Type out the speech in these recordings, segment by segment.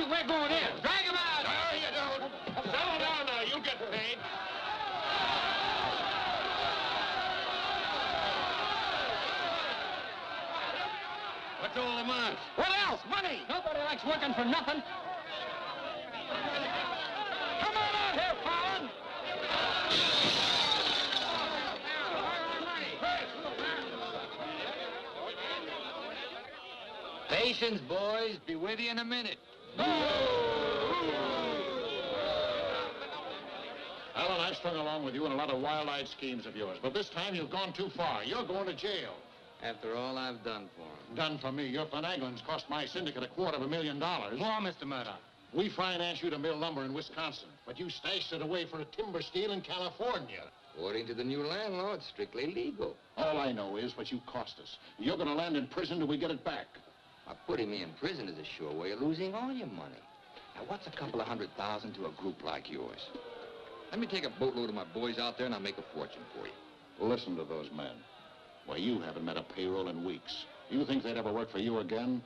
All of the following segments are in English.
We're going in. Drag him out. No, you don't. Settle down now. You'll get paid. What's all the muss? What else? Money. Nobody likes working for nothing. Come on out here, Fallon. Patience, boys. Be with you in a minute. Alan, I strung along with you in a lot of wild-eyed schemes of yours, but this time you've gone too far. You're going to jail. After all I've done for him. Done for me. Your finagling's cost my syndicate $250,000. Go on, Mr. Murdoch. We financed you to mill lumber in Wisconsin, but you stashed it away for a timber steal in California. According to the new landlord, it's strictly legal. All I know is what you cost us. You're going to land in prison till we get it back. Now, putting me in prison is a sure way of losing all your money. Now, what's a couple of $100,000 to a group like yours? Let me take a boatload of my boys out there and I'll make a fortune for you. Listen to those men. Why, you haven't met a payroll in weeks. You think they'd ever work for you again?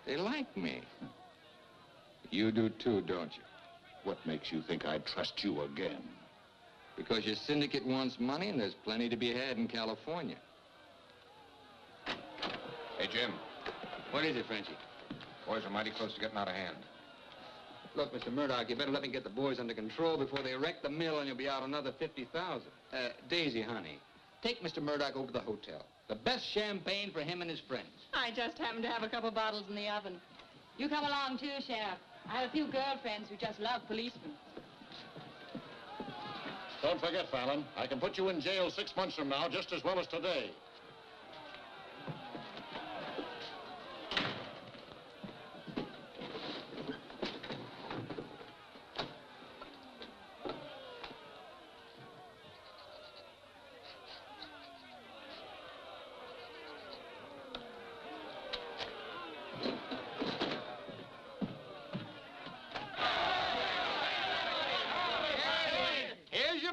They like me. You do too, don't you? What makes you think I'd trust you again? Because your syndicate wants money and there's plenty to be had in California. Hey, Jim. What is it, Frenchie? Boys are mighty close to getting out of hand. Look, Mr. Murdoch, you better let me get the boys under control before they wreck the mill and you'll be out another $50,000. Daisy, honey, take Mr. Murdoch over to the hotel. The best champagne for him and his friends. I just happen to have a couple bottles in the oven. You come along too, Sheriff. I have a few girlfriends who just love policemen. Don't forget, Fallon, I can put you in jail 6 months from now just as well as today.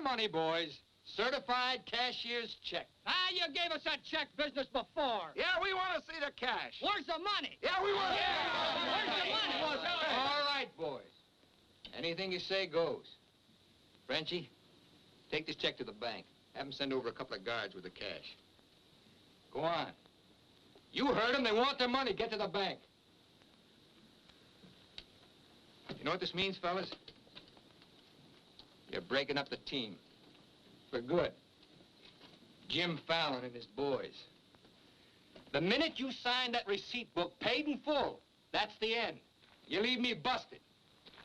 Money, boys. Certified cashier's check. Ah, you gave us that check business before. Yeah, we want to see the cash. Where's the money? Yeah, we want Where's the money? All right, boys. Anything you say goes. Frenchie, take this check to the bank. Have them send over a couple of guards with the cash. Go on. You heard them. They want their money. Get to the bank. You know what this means, fellas? You're breaking up the team. For good. Jim Fallon and his boys. The minute you sign that receipt book, paid in full, that's the end. You leave me busted.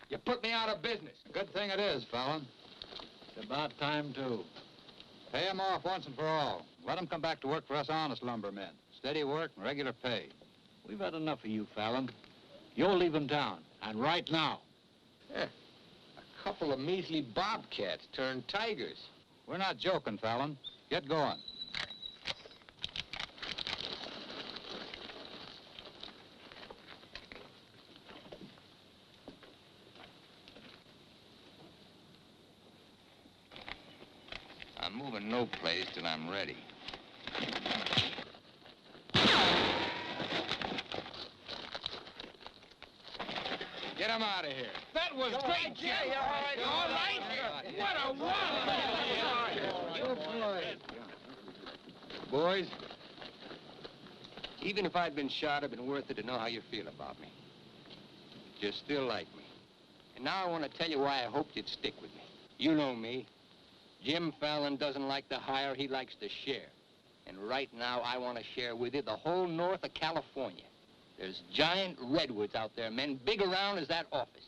You put me out of business. Good thing it is, Fallon. It's about time, too. Pay him off once and for all. Let him come back to work for us honest lumbermen. Steady work and regular pay. We've had enough of you, Fallon. You'll leave him town, and right now. Yeah. A couple of measly bobcats turned tigers. We're not joking, Fallon. Get going. I'm moving no place till I'm ready. Get him out of here. That was great, Jim. All right. What a wallop! Boys, even if I'd been shot, it'd been worth it to know how you feel about me. You still like me. And now I want to tell you why I hoped you'd stick with me. You know me. Jim Fallon doesn't like to hire, he likes to share. And right now, I want to share with you the whole north of California. There's giant redwoods out there, men, big around as that office.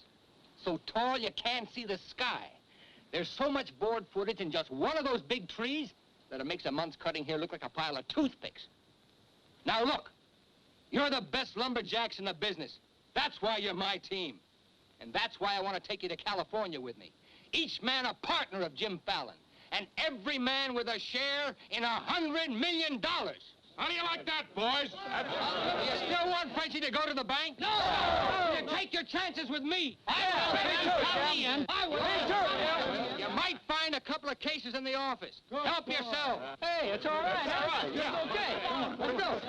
So tall you can't see the sky. There's so much board footage in just one of those big trees that it makes a month's cutting here look like a pile of toothpicks. Now look, you're the best lumberjacks in the business. That's why you're my team. And that's why I want to take you to California with me. Each man a partner of Jim Fallon. And every man with a share in $100 million. How do you like that, boys? You still want Frenchie to go to the bank? No! You take your chances with me. You might find a couple of cases in the office. Help yourself. Hey, it's all right. All right. It's okay. Come on, let's go.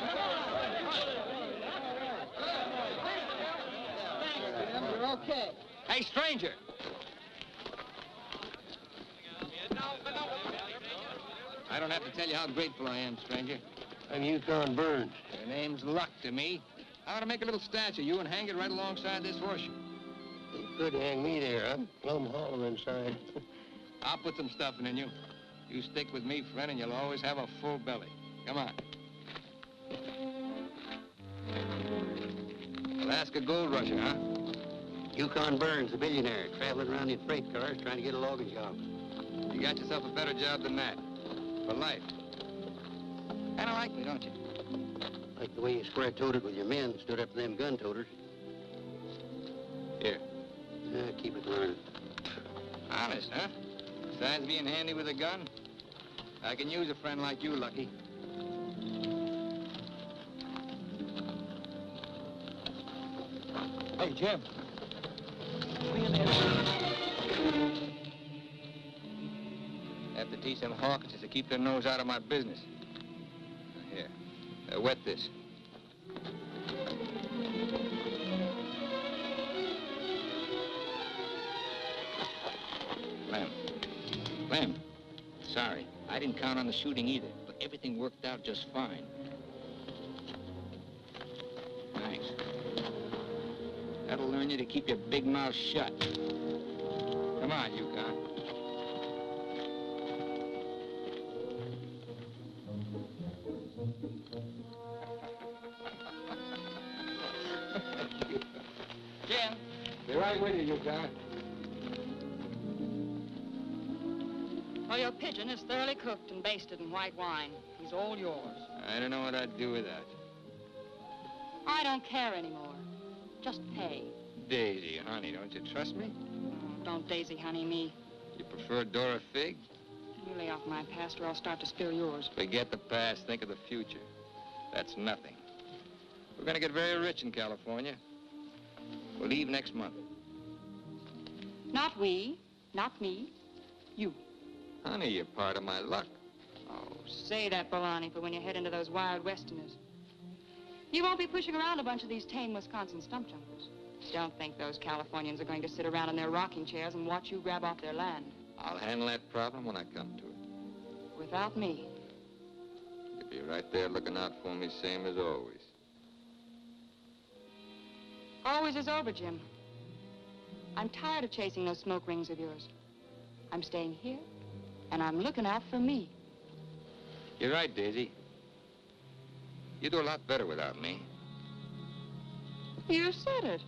You're okay. Hey, stranger. I don't have to tell you how grateful I am, stranger. I'm Yukon Burns. Your name's Luck to me. I ought to make a little statue of you and hang it right alongside this horseshoe. You could hang me there. I'm plumb hollow inside. I'll put some stuffing in you. You stick with me, friend, and you'll always have a full belly. Come on. Alaska gold rusher, huh? Yukon Burns, a billionaire, traveling around in freight cars trying to get a logging job. You got yourself a better job than that. For life. Kind of like me, don't you? Like the way you square-toed with your men, stood up to them gun-toters. Here. Keep it learning. Honest, huh? Besides being handy with a gun, I can use a friend like you, Lucky. Hey, Jim. Have to teach them Hawkinses to keep their nose out of my business. Here, wet this. Lem, sorry. I didn't count on the shooting either, but everything worked out just fine. Thanks. That'll learn you to keep your big mouth shut. Come on, Yukon. Jim. Be right with you, Yukon. Well, your pigeon is thoroughly cooked and basted in white wine. He's all yours. I don't know what I'd do without you. I don't care anymore. Just pay. Daisy, honey, don't you trust me? Oh, don't daisy honey me. You prefer Dora Fig? You lay off my past or I'll start to spill yours. Forget the past, think of the future. That's nothing. We're gonna get very rich in California. We'll leave next month. Not we, not me, you. Honey, you're part of my luck. Oh, say that, baloney, for when you head into those wild westerners. You won't be pushing around a bunch of these tame Wisconsin stump jumpers. Don't think those Californians are going to sit around in their rocking chairs and watch you grab off their land. I'll handle that problem when I come to it. Without me. You'll be right there looking out for me, same as always. Always is over, Jim. I'm tired of chasing those smoke rings of yours. I'm staying here, and I'm looking out for me. You're right, Daisy. You do a lot better without me. You said it.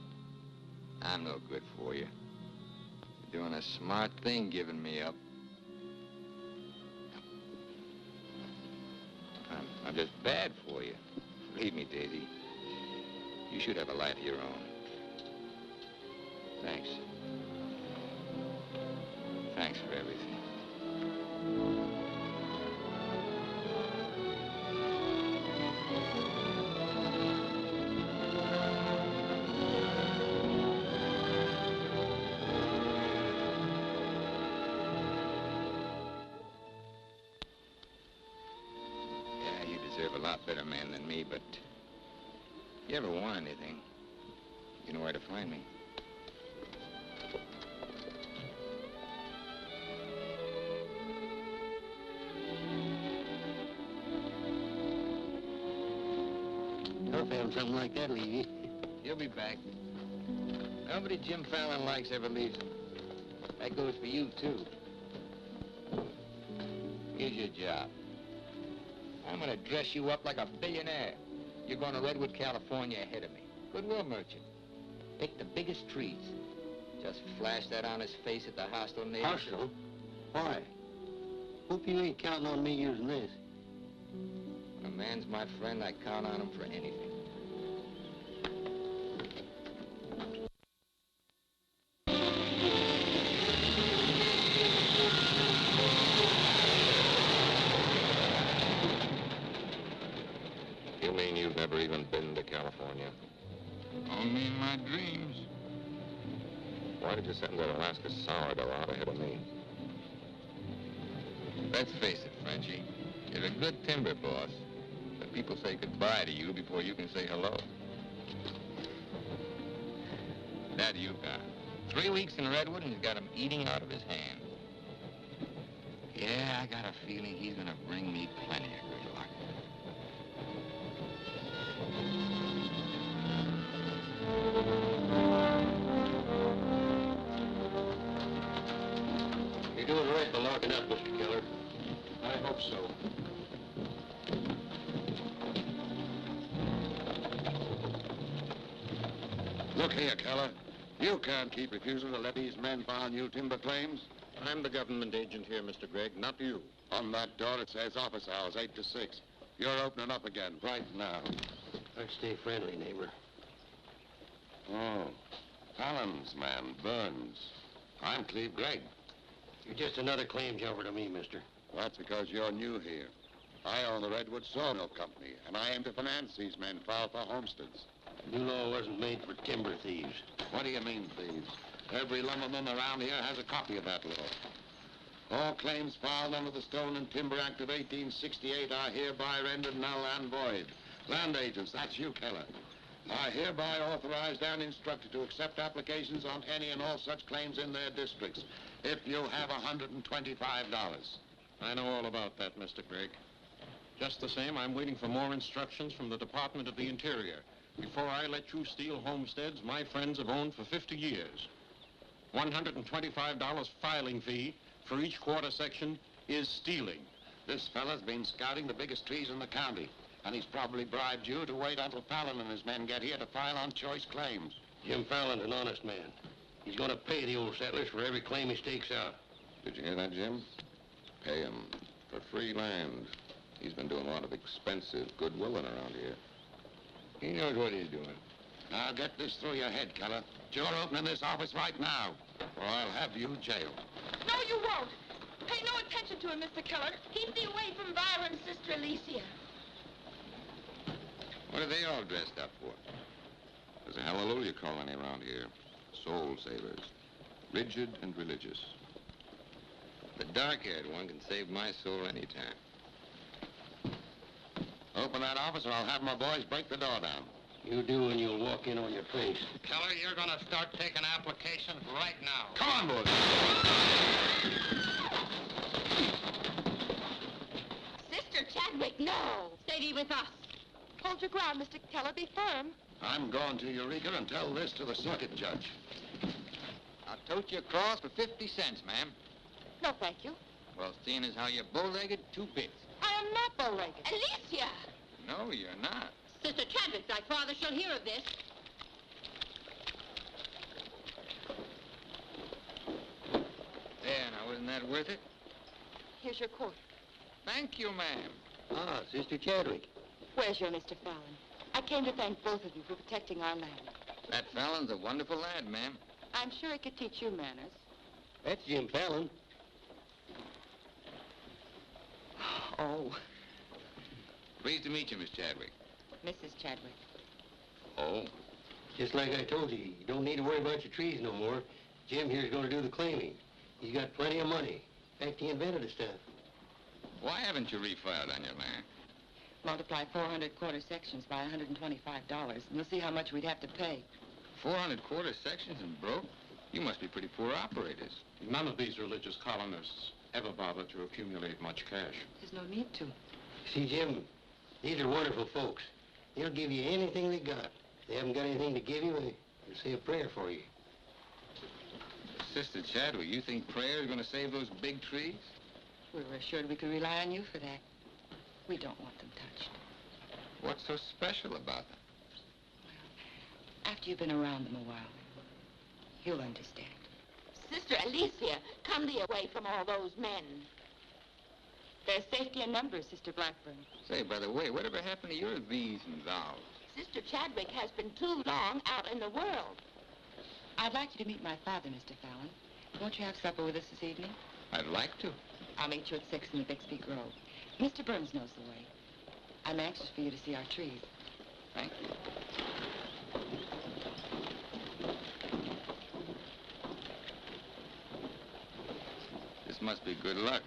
I'm no good for you. You're doing a smart thing giving me up. I'm just bad for you. Believe me, Daisy. You should have a life of your own. Thanks. Thanks for everything. serve a lot better men than me, but if you ever want anything, you know where to find me. Never found something like that leave you. He'll be back. Nobody Jim Fallon likes ever leaves him. That goes for you, too. Here's your job. I'm gonna dress you up like a billionaire. You're going to Redwood, California ahead of me. Goodwill merchant. Pick the biggest trees. Just flash that on his face at the hostile neighbors. Hostile? Why? Hope you ain't counting on me using this. When a man's my friend, I count on him for anything. You mean you've never even been to California? Only in my dreams. Why did you send that Alaska sourdough out ahead of me? Let's face it, Frenchie. You're a good timber boss. But people say goodbye to you before you can say hello. That Yukon. 3 weeks in Redwood and he's got him eating out of his hand. Yeah, I got a feeling he's gonna bring me plenty of good luck. You're doing right by locking up, Mr. Keller. I hope so. Look here, Keller. You can't keep refusing to let these men file new timber claims. I'm the government agent here, Mr. Gregg, not you. On that door it says office hours, 8 to 6. You're opening up again right now. Let's stay friendly, neighbor. Oh, Fallon's man, Burns. I'm Cleve Gregg. You're just another claim jumper to me, mister. That's because you're new here. I own the Redwood Sawmill Company, and I aim to finance these men file for homesteads. The new law wasn't made for timber thieves. What do you mean, thieves? Every lumberman around here has a copy of that law. All claims filed under the Stone and Timber Act of 1868 are hereby rendered null and void. Land agents, that's you, Keller, are hereby authorized and instructed to accept applications on any and all such claims in their districts if you have $125. I know all about that, Mr. Gregg. Just the same, I'm waiting for more instructions from the Department of the Interior before I let you steal homesteads my friends have owned for 50 years. $125 filing fee for each quarter section is stealing. This fella's been scouting the biggest trees in the county, and he's probably bribed you to wait until Fallon and his men get here to file on choice claims. Jim Fallon's an honest man. He's gonna pay the old settlers for every claim he stakes out. Did you hear that, Jim? Pay him for free land. He's been doing a lot of expensive goodwilling around here. He knows what he's doing. Now get this through your head, Keller. You're opening this office right now, or I'll have you jailed. No, you won't. Pay no attention to him, Mr. Keller. Keep thee away from Byron's sister Alicia. What are they all dressed up for? There's a hallelujah colony around here. Soul savers. Rigid and religious. The dark-haired one can save my soul anytime. Open that office or I'll have my boys break the door down. You do and you'll walk in on your face. Keller, you're gonna start taking applications right now. Come on, boys. Sister Chadwick, no. Stay thee with us. Hold your ground, Mr. Keller. Be firm. I'm going to Eureka and tell this to the circuit judge. I'll tote you across for 50 cents, ma'am. No, thank you. Well, seeing as how you're bow-legged, 2 bits. I am not bow-legged. Alicia! No, you're not. Sister Chadwick, thy father shall hear of this. There, now, isn't that worth it? Here's your coat. Thank you, ma'am. Ah, Sister Chadwick. Where's your Mr. Fallon? I came to thank both of you for protecting our land. That Fallon's a wonderful lad, ma'am. I'm sure he could teach you manners. That's Jim Fallon. Oh, Pleased to meet you, Miss Chadwick. Mrs. Chadwick. Oh? Just like I told you, you don't need to worry about your trees no more. Jim here's gonna do the claiming. He's got plenty of money. In fact, he invented the stuff. Why haven't you refiled on your land? Multiply 400 quarter sections by $125, and you'll see how much we'd have to pay. 400 quarter sections and broke? You must be pretty poor operators. None of these religious colonists ever bother to accumulate much cash. There's no need to. See, Jim, these are wonderful folks. They'll give you anything they got. If they haven't got anything to give you, they'll say a prayer for you. Sister Chadwick, you think prayer is going to save those big trees? We were assured we could rely on you for that. We don't want them touched. What's so special about them? After you've been around them a while, you'll understand. Sister Alicia, come thee away from all those men. There's safety in numbers, Sister Blackburn. Say, by the way, whatever happened to your these and thous? Sister Chadwick has been too long out in the world. I'd like you to meet my father, Mr. Fallon. Won't you have supper with us this evening? I'd like to. I'll meet you at 6 in the Bixby Grove. Mr. Burns knows the way. I'm anxious for you to see our trees. Thank you. This must be good luck.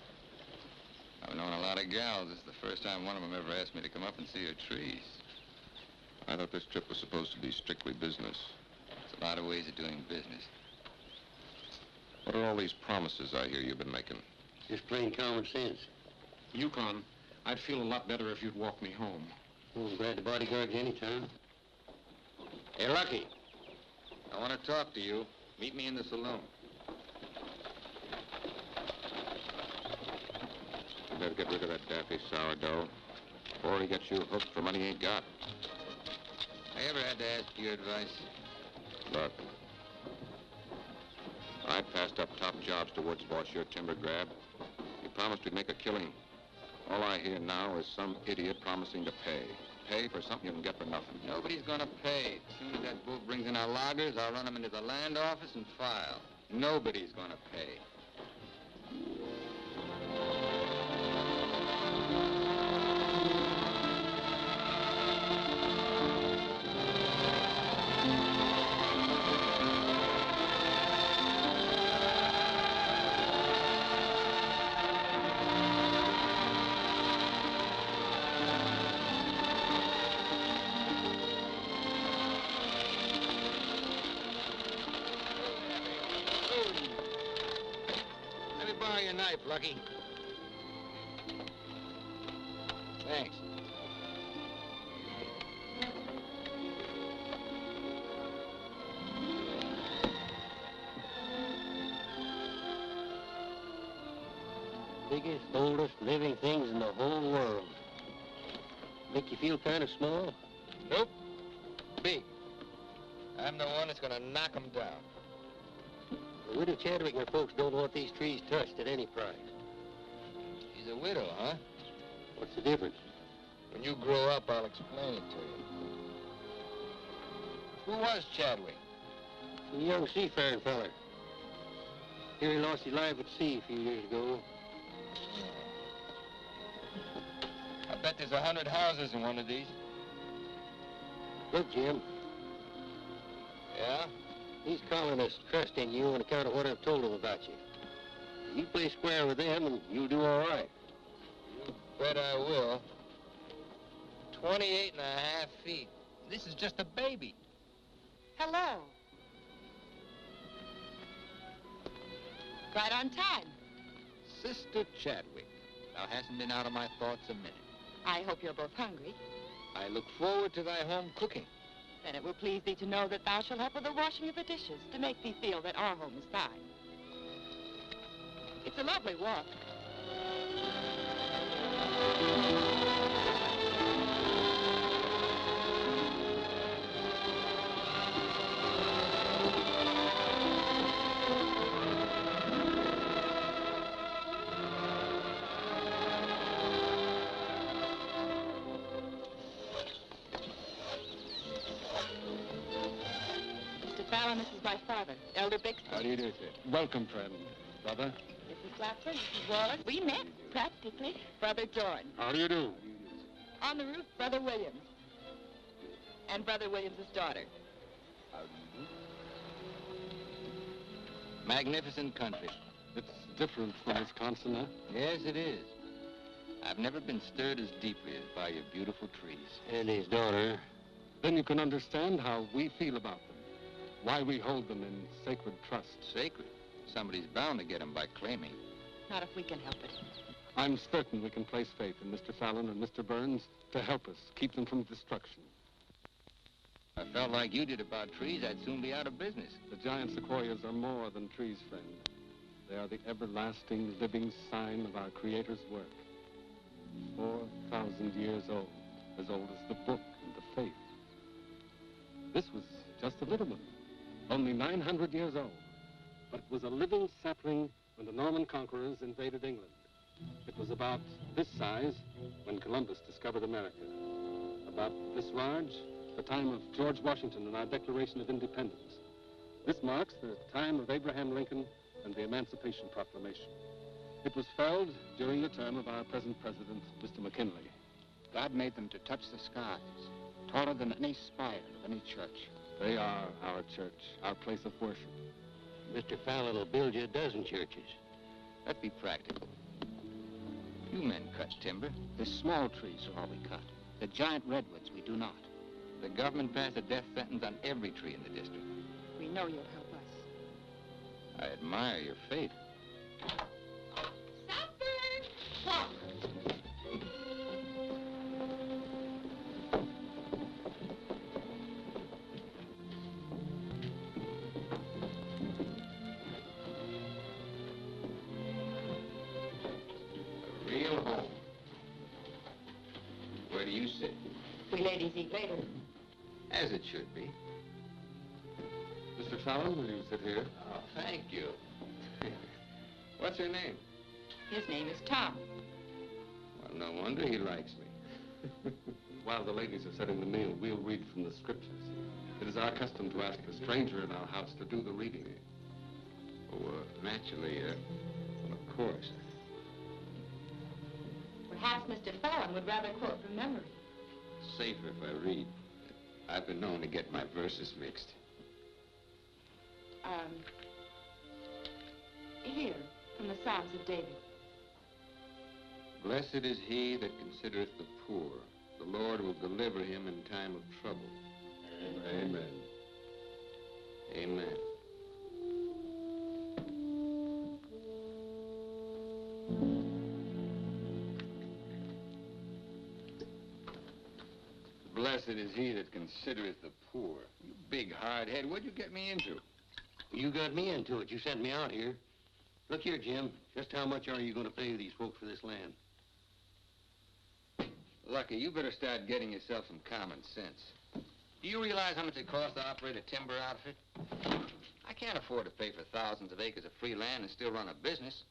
I've known a lot of gals. This is the first time one of them ever asked me to come up and see her trees. I thought this trip was supposed to be strictly business. There's a lot of ways of doing business. What are all these promises I hear you've been making? Just plain common sense. Yukon, I'd feel a lot better if you'd walk me home. Oh, I'm glad to bodyguard you anytime. Hey, Lucky. I want to talk to you. Meet me in the saloon. You better get rid of that daffy sourdough before he gets you hooked for money he ain't got. I ever had to ask your advice? Look, I passed up top jobs to Woods boss your timber grab. He promised we'd make a killing. All I hear now is some idiot promising to pay. Pay for something you can get for nothing. Nobody's gonna pay. As soon as that bull brings in our loggers, I'll run them into the land office and file. Nobody's gonna pay. Lucky. Thanks. Biggest, oldest living things in the whole world. Make you feel kind of small? Nope. Big. I'm the one that's gonna knock them down. The widow Chadwick and her folks don't want these trees touched at any price. She's a widow, huh? What's the difference? When you grow up, I'll explain it to you. Who was Chadwick? A young seafaring feller. Here he lost his life at sea a few years ago. I bet there's 100 houses in one of these. Look, Jim. Yeah? These colonists trust in you on account of what I've told them about you. You play square with them and you'll do all right. You bet I will. 28 and a half feet. This is just a baby. Hello. Right on time. Sister Chadwick. Thou hasn't been out of my thoughts a minute. I hope you're both hungry. I look forward to thy home cooking. Then it will please thee to know that thou shalt help with the washing of the dishes to make thee feel that our home is thine. It's a lovely walk. Fallon, this is my father, Elder Bixby. How do you do, sir? Welcome, friend. Brother? Mrs. Blackburn, Mrs. Wallace. We met, practically. Brother Jordan. How do you do? On the roof, Brother Williams. And Brother Williams' daughter. How do you do? Magnificent country. It's different from Wisconsin, huh? Yes, it is. I've never been stirred as deeply as by your beautiful trees. And his daughter. Then you can understand how we feel about them, why we hold them in sacred trust. Sacred. Somebody's bound to get them by claiming. Not if we can help it. I'm certain we can place faith in Mr. Fallon and Mr. Burns to help us keep them from destruction. I felt like you did about trees, I'd soon be out of business. The giant sequoias are more than trees, friend. They are the everlasting, living sign of our Creator's work. 4,000 years old as the book and the faith. This was just a little one, only 900 years old. But it was a living sapling when the Norman conquerors invaded England. It was about this size when Columbus discovered America. About this large, the time of George Washington and our Declaration of Independence. This marks the time of Abraham Lincoln and the Emancipation Proclamation. It was felled during the term of our present president, Mr. McKinley. God made them to touch the skies, taller than any spire of any church. They are our church, our place of worship. Mr. Fallon will build you a dozen churches. Let's be practical. You men cut timber. The small trees are all we cut. The giant redwoods we do not. The government passed a death sentence on every tree in the district. We know you'll help us. I admire your faith. Supper! A real home. Where do you sit? We ladies eat later. As it should be. Mr. Fallon, will you sit here? Oh, thank you. What's her name? His name is Tom. Well, no wonder he likes me. While the ladies are setting the meal, we'll read from the scriptures. It is our custom to ask a stranger in our house to do the reading. Oh, naturally, well, of course. Perhaps Mr. Fallon would rather quote from memory. Safer if I read. I've been known to get my verses mixed. Here, from the Psalms of David. Blessed is he that considereth the poor. The Lord will deliver him in time of trouble. Amen. Amen. Blessed is he that considereth the poor. You big hard head, what'd you get me into? You got me into it. You sent me out here. Look here, Jim. Just how much are you going to pay these folks for this land? Lucky, you better start getting yourself some common sense. Do you realize how much it costs to operate a timber outfit? I can't afford to pay for thousands of acres of free land and still run a business.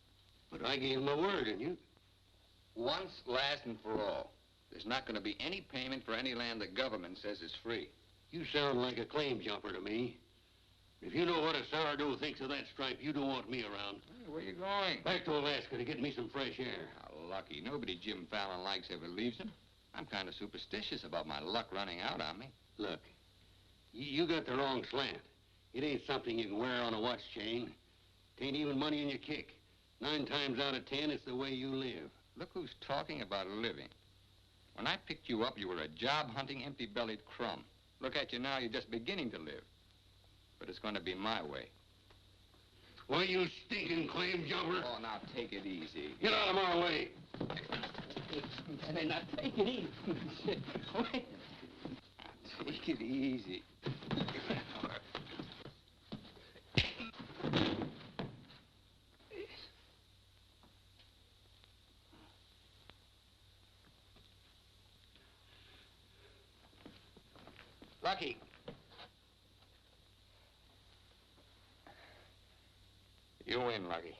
But I gave my word, and you... Once, last, and for all. There's not going to be any payment for any land the government says is free. You sound like a claim jumper to me. If you know what a sourdough thinks of that stripe, you don't want me around. Hey, where you going? Back to Alaska to get me some fresh air. How lucky. Nobody Jim Fallon likes ever leaves him. I'm kind of superstitious about my luck running out on me. Look, you got the wrong slant. It ain't something you can wear on a watch chain. It ain't even money in your kick. 9 times out of 10, it's the way you live. Look who's talking about living. When I picked you up, you were a job-hunting, empty-bellied crumb. Look at you now, you're just beginning to live. But it's going to be my way. Why, you stinking claim jumper? Oh, now take it easy. Get out of my way. Now, take it easy. Wait. Take it easy. Lucky. You win, Lucky.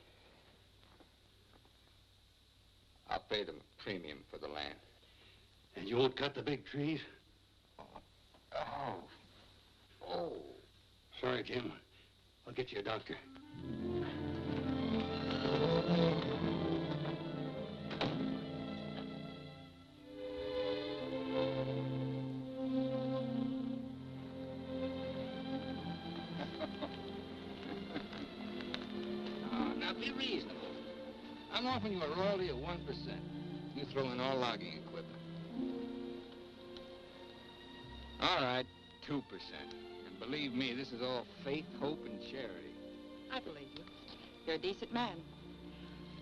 I'll pay the premium for the land. And you won't cut the big trees? Oh. Sorry, Jim. I'll get you a doctor. Now, be reasonable. I'm offering you a royalty of 1%. You throw in all logging equipment. All right, 2%. And believe me, this is all faith, hope, and charity. I believe you. You're a decent man.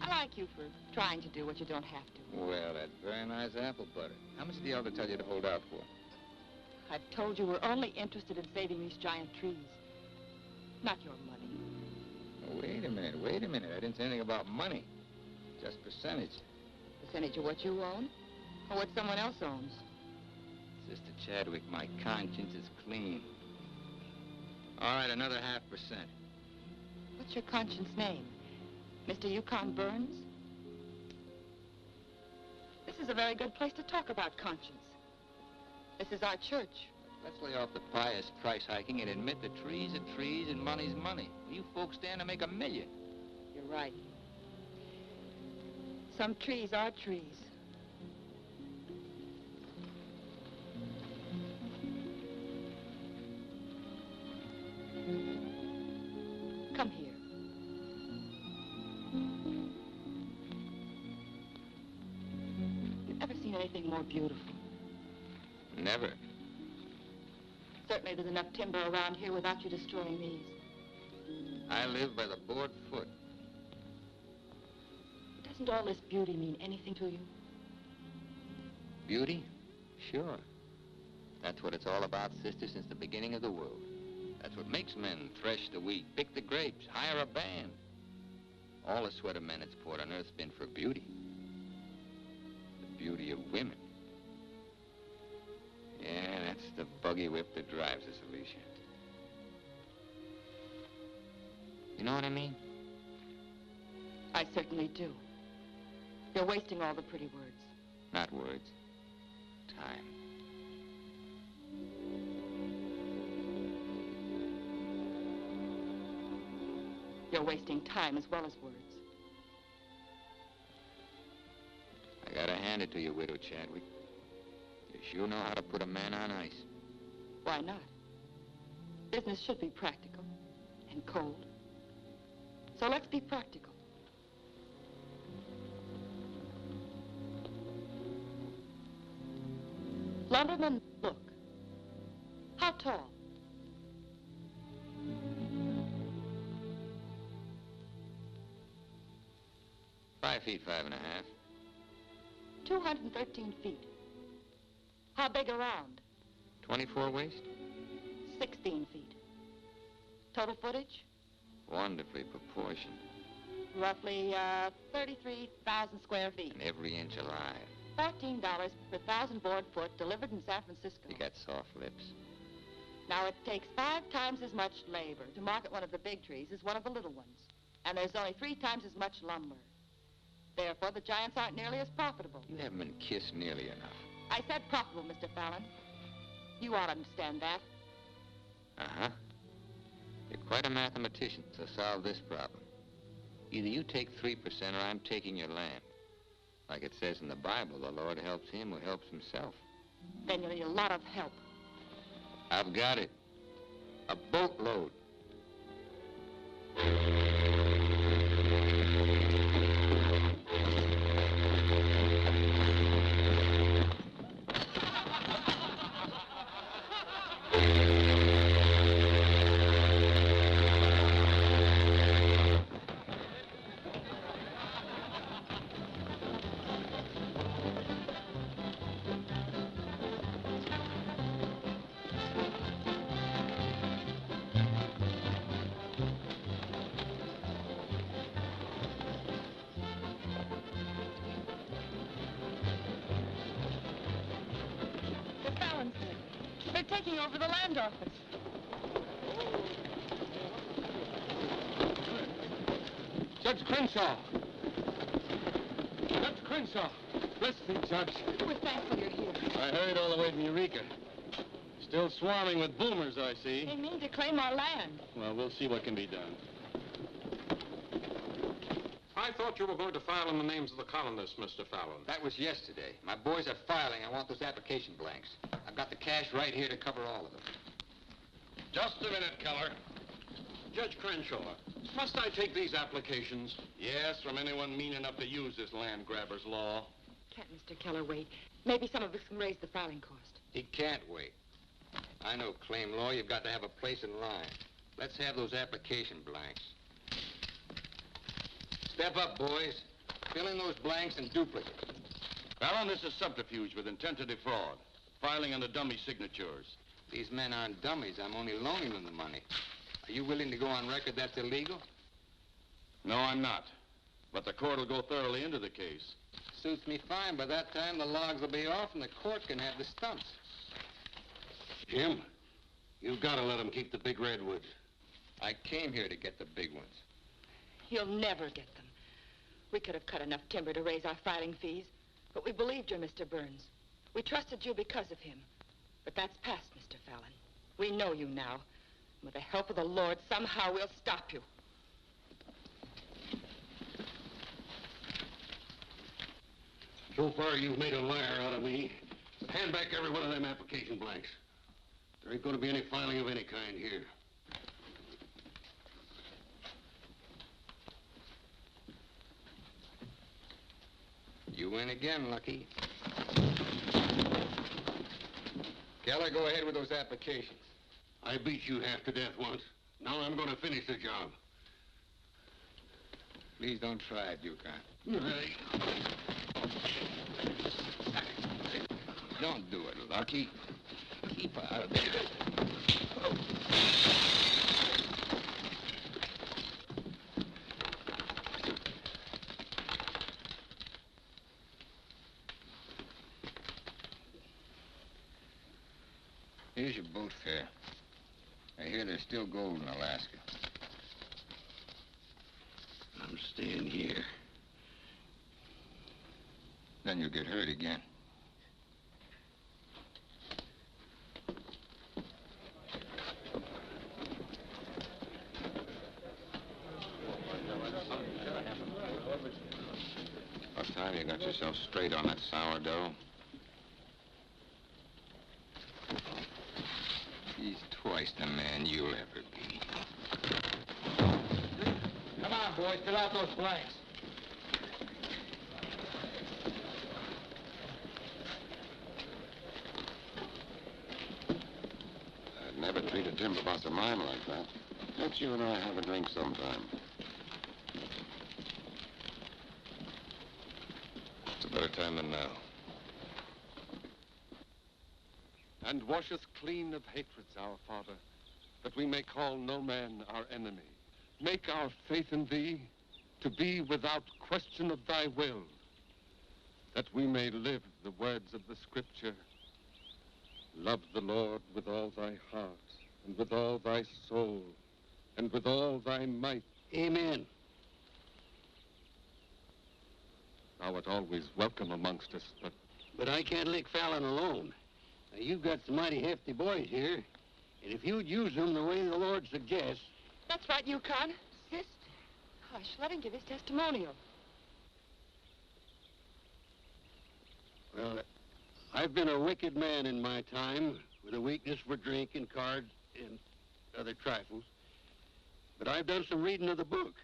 I like you for trying to do what you don't have to. Well, that's very nice apple butter. How much did the elder tell you to hold out for? I've told you we're only interested in saving these giant trees. Not your money. Oh, wait a minute. I didn't say anything about money. Just percentage. Percentage of what you own? Or what someone else owns? Sister Chadwick, my conscience is clean. All right, another 0.5%. What's your conscience name? Mr. Yukon Burns? This is a very good place to talk about conscience. This is our church. Let's lay off the pious price hiking and admit that trees are trees and money's money. You folks stand to make $1 million. You're right. Some trees are trees. Come here. You've ever seen anything more beautiful? Never. Certainly there's enough timber around here without you destroying these. I live by the board foot. Doesn't all this beauty mean anything to you? Beauty? Sure. That's what it's all about, sister, since the beginning of the world. That's what makes men thresh the wheat, pick the grapes, hire a band. All the sweat of men that's poured on earth's been for beauty. The beauty of women. Yeah, that's the buggy whip that drives us, Alicia. You know what I mean? I certainly do. You're wasting all the pretty words. Not words. Time. You're wasting time as well as words. I gotta hand it to you, Widow Chadwick. You sure know how to put a man on ice. Why not? Business should be practical and cold. So let's be practical. Lumberman, look. How tall? $5 feet, 5.5. 213 feet. How big around? 24 waist? 16 feet. Total footage? Wonderfully proportioned. Roughly 33,000 square feet. And every inch alive. $14 per 1,000 board foot delivered in San Francisco. You got soft lips. Now, it takes 5 times as much labor to market one of the big trees as one of the little ones. And there's only 3 times as much lumber. Therefore, the giants aren't nearly as profitable. You haven't been kissed nearly enough. I said profitable, Mr. Fallon. You ought to understand that. Uh-huh. You're quite a mathematician, so solve this problem. Either you take 3% or I'm taking your land. Like it says in the Bible, the Lord helps him who helps himself. Then you'll need a lot of help. I've got it. A boatload. They're taking over the land office. Judge Crenshaw! Judge Crenshaw! Bless me, Judge. We're thankful you're here. I heard all the way from Eureka. Still swarming with boomers, I see. They mean to claim our land. Well, we'll see what can be done. I thought you were going to file in the names of the colonists, Mr. Fallon. That was yesterday. My boys are filing. I want those application blanks. I've got the cash right here to cover all of them. Just a minute, Keller. Judge Crenshaw, must I take these applications? Yes, from anyone mean enough to use this land grabber's law. Can't Mr. Keller wait? Maybe some of us can raise the filing cost. He can't wait. I know claim law. You've got to have a place in line. Let's have those application blanks. Step up, boys. Fill in those blanks and duplicate. Fallon, this is subterfuge with intent to defraud. Filing under dummy signatures. These men aren't dummies. I'm only loaning them the money. Are you willing to go on record that's illegal? No, I'm not. But the court will go thoroughly into the case. Suits me fine. By that time, the logs will be off and the court can have the stumps. Jim, you've got to let him keep the big redwoods. I came here to get the big ones. You'll never get them. We could have cut enough timber to raise our filing fees, but we believed you, Mr. Burns. We trusted you because of him. But that's past, Mr. Fallon. We know you now. With the help of the Lord, somehow we'll stop you. So far, you've made a liar out of me. Hand back every one of them application blanks. There ain't going to be any filing of any kind here. You win again, Lucky. Keller, go ahead with those applications. I beat you half to death once. Now I'm going to finish the job. Please don't try it, Yukon. Don't do it, Lucky. Keep out of there. Here's your boat fare. I hear there's still gold in Alaska. I'm staying here. Then you'll get hurt again. About time you got yourself straight on that sourdough. He's twice the man you'll ever be. Come on, boys, fill out those blanks. I've never treated timber boss of mine like that. Let's you and I have a drink sometime. It's a better time than now. And wash us clean of hatreds, our Father, that we may call no man our enemy. Make our faith in thee to be without question of thy will, that we may live the words of the Scripture. Love the Lord with all thy heart, and with all thy soul, and with all thy might. Amen. Thou art always welcome amongst us, But I can't lick Fallon alone. Now, you've got some mighty hefty boys here, and if you'd use them the way the Lord suggests... That's right, Yukon. Sister. Hush, let him give his testimonial. Well, I've been a wicked man in my time, with a weakness for drink and cards and other trifles. But I've done some reading of the book.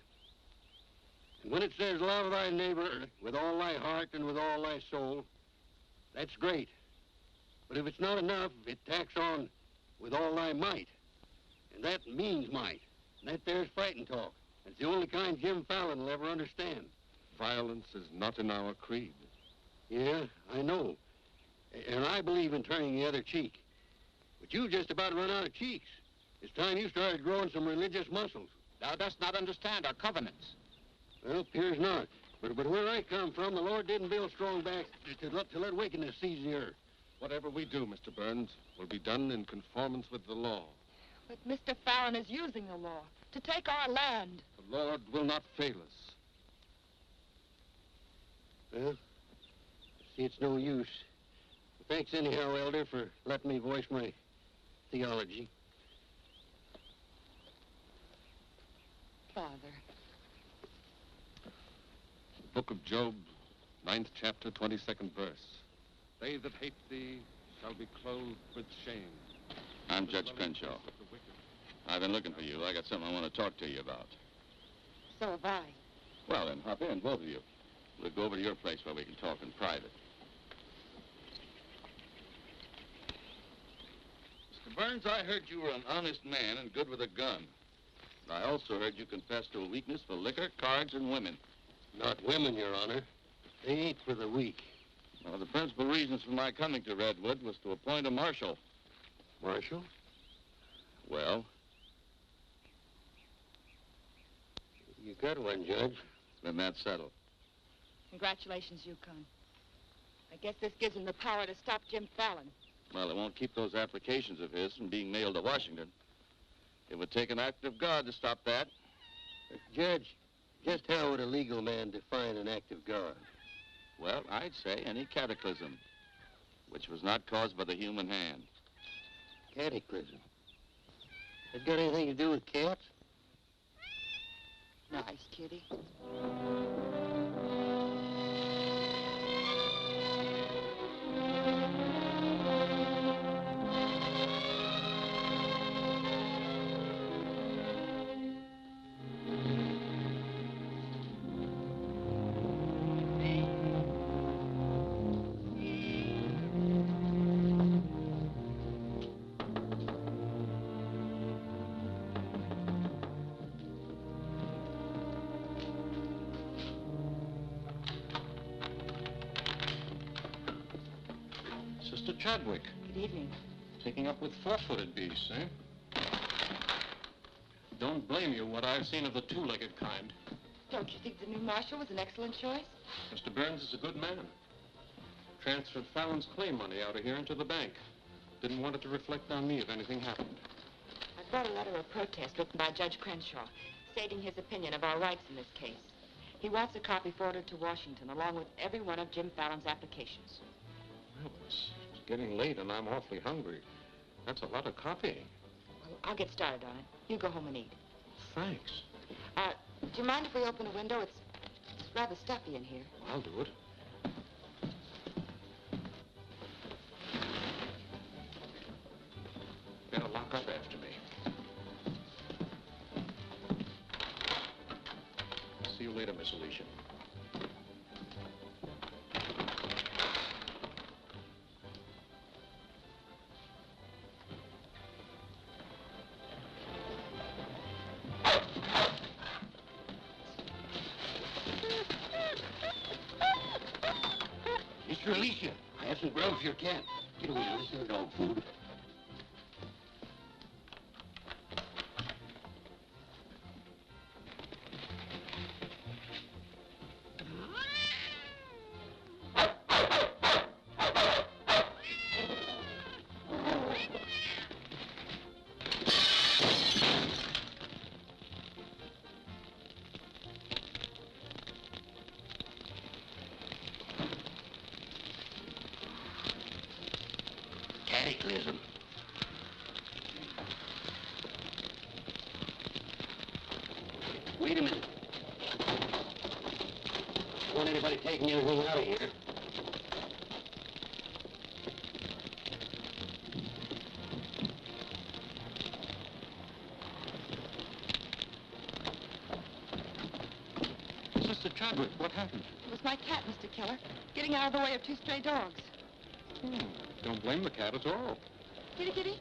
And when it says, love thy neighbor with all thy heart and with all thy soul, that's great. But if it's not enough, it tacks on with all thy might. And that means might. And that there's fighting talk. It's the only kind Jim Fallon will ever understand. violence is not in our creed. Yeah, I know. And I believe in turning the other cheek. But you just about run out of cheeks. It's time you started growing some religious muscles. Thou dost not understand our covenants. Well, appears not. But where I come from, the Lord didn't build strong backs to let wickedness seize the earth. Whatever we do, Mr. Burns, will be done in conformance with the law. But Mr. Fallon is using the law to take our land. The Lord will not fail us. Well, see, it's no use. Thanks anyhow, Elder, for letting me voice my theology. Father. Book of Job, 9th chapter, 22nd verse. They that hate thee shall be clothed with shame. I'm Judge Crenshaw. I've been looking for you. I got something I want to talk to you about. So have I. Well, then, hop in, both of you. We'll go over to your place where we can talk in private. Mr. Burns, I heard you were an honest man and good with a gun. I also heard you confess to a weakness for liquor, cards, and women. Not women, Your Honor. They ain't for the weak. Well, the principal reasons for my coming to Redwood was to appoint a marshal. Marshal? Well, You got one, Judge. then that's settled. Congratulations, Yukon. I guess this gives him the power to stop Jim Fallon. Well, it won't keep those applications of his from being mailed to Washington. It would take an act of God to stop that. Judge, just how would a legal man define an act of God? Well, I'd say any cataclysm which was not caused by the human hand. Cataclysm. That got anything to do with cats? Nice, kitty. Sister Chadwick, Good evening. taking up with four-footed beasts, eh? Don't blame you what I've seen of the two-legged kind. Don't you think the new marshal was an excellent choice? Mr. Burns is a good man. Transferred Fallon's claim money out of here into the bank. Didn't want it to reflect on me if anything happened. I brought a letter of protest written by Judge Crenshaw, stating his opinion of our rights in this case. He wants a copy forwarded to Washington, along with every one of Jim Fallon's applications. Well, it's getting late and I'm awfully hungry. That's a lot of copying. Well, I'll get started on it. You go home and eat. Thanks. Do you mind if we open a window? It's rather stuffy in here. I'll do it. Better lock up after me. See you later, Miss Alicia. Mr. Alicia, I have some grub for your cat. Get away, this is dog food. Cataclysm. Wait a minute. Don't want anybody taking anything out of here. Sister Chadwick, what happened? It was my cat, Mr. Keller, getting out of the way of two stray dogs. Don't blame the cat at all. Kitty, kitty?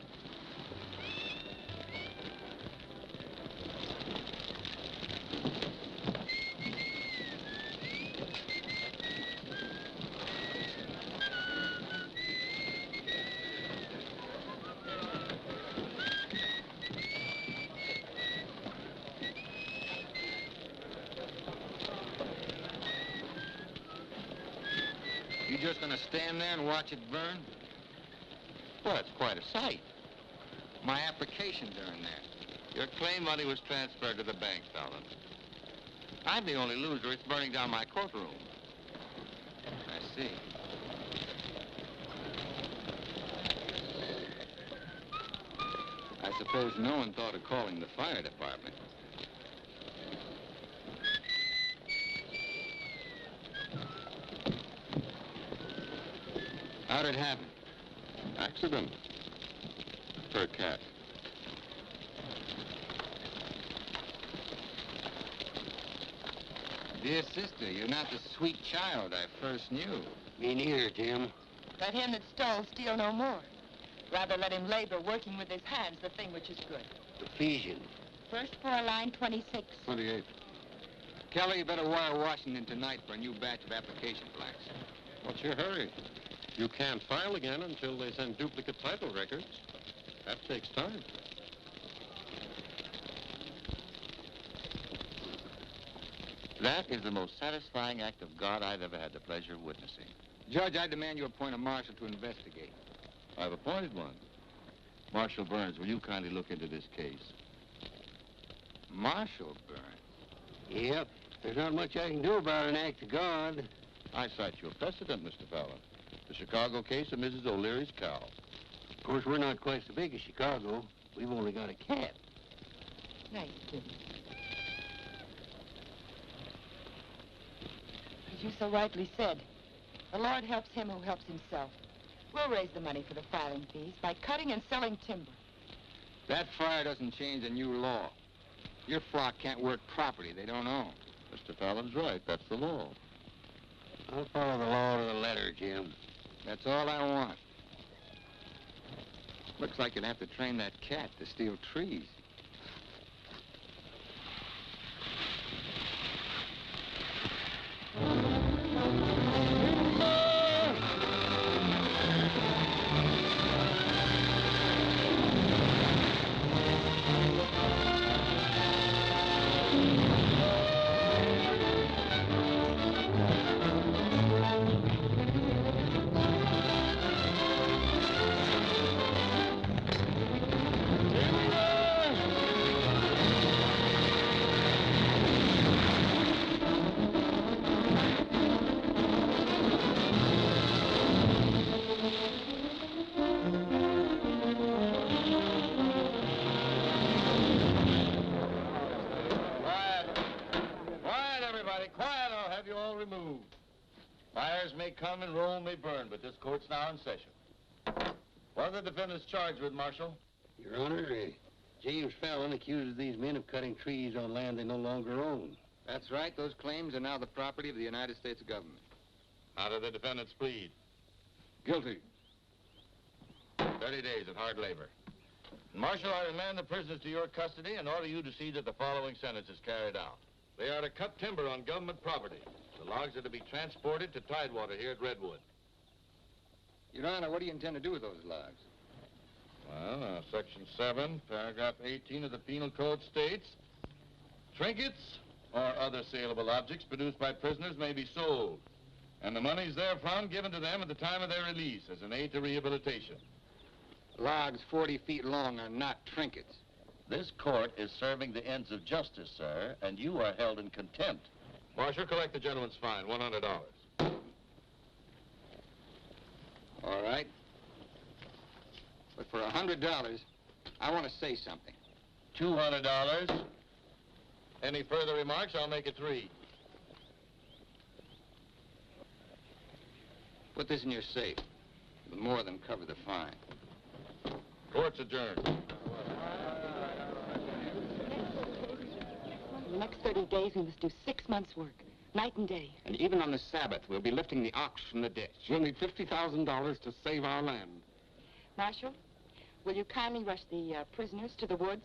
You just gonna stand there and watch it burn? Well, it's quite a sight. My applications are in there. Your claim money was transferred to the bank, Fallon. I'm the only loser. It's burning down my courtroom. I see. I suppose no one thought of calling the fire department. How'd it happen? Accident. For a cat. Dear sister, you're not the sweet child I first knew. Me neither, Jim. Let him that stole steal no more. Rather let him labor working with his hands the thing which is good. Ephesians. First floor, line 26. 28. Kelly, you better wire Washington tonight for a new batch of application blacks. What's your hurry? You can't file again until they send duplicate title records. That takes time. That is the most satisfying act of God I've ever had the pleasure of witnessing. Judge, I demand you appoint a marshal to investigate. I've appointed one. Marshal Burns, will you kindly look into this case? Marshal Burns? Yep. There's not much I can do about an act of God. I cite you a precedent, Mr. Fallon. The Chicago case of Mrs. O'Leary's cow. Of course, we're not quite so big as Chicago. We've only got a cat. Nice, Jim. As you so rightly said, the Lord helps him who helps himself. We'll raise the money for the filing fees by cutting and selling timber. That fire doesn't change the new law. Your flock can't work property they don't own. Mr. Fallon's right. That's the law. I'll follow the law to the letter, Jim. That's all I want. Looks like you'd have to train that cat to steal trees. Fires may come and Rome may burn, but this court's now in session. What are the defendants charged with, Marshal? Your Honor, James Fallon accuses these men of cutting trees on land they no longer own. That's right. Those claims are now the property of the United States government. How do the defendants plead? Guilty. 30 days of hard labor. Marshal, I remand the prisoners to your custody and order you to see that the following sentence is carried out. They are to cut timber on government property. The logs are to be transported to Tidewater here at Redwood. Your Honor, what do you intend to do with those logs? Well, Section 7, Paragraph 18 of the Penal Code states, trinkets or other saleable objects produced by prisoners may be sold, and the monies therefrom given to them at the time of their release as an aid to rehabilitation. Logs 40 feet long are not trinkets. This court is serving the ends of justice, sir, and you are held in contempt. Marshal, collect the gentleman's fine, $100. All right. But for $100, I want to say something. $200. Any further remarks, I'll make it 3. Put this in your safe. It'll more than cover the fine. Court's adjourned. In the next 30 days, we must do 6 months' work, night and day. And even on the Sabbath, we'll be lifting the ox from the ditch. We'll need $50,000 to save our land. Marshal, will you kindly rush the prisoners to the woods?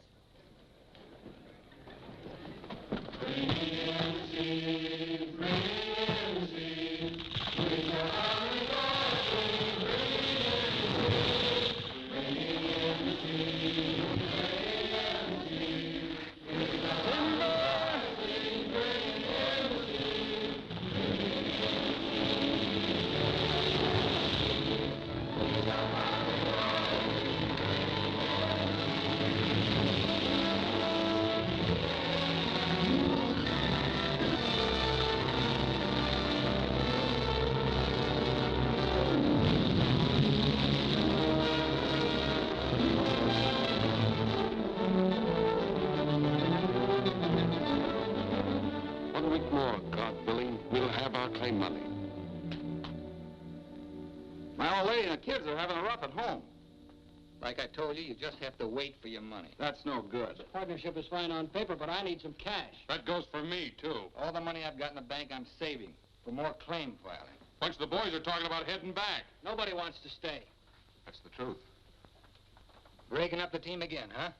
My old lady and the kids are having a rough at home. Like I told you, you just have to wait for your money. That's no good. Partnership is fine on paper, but I need some cash. That goes for me, too. All the money I've got in the bank, I'm saving for more claim filing. Bunch of the boys are talking about heading back. Nobody wants to stay. That's the truth. Breaking up the team again, huh?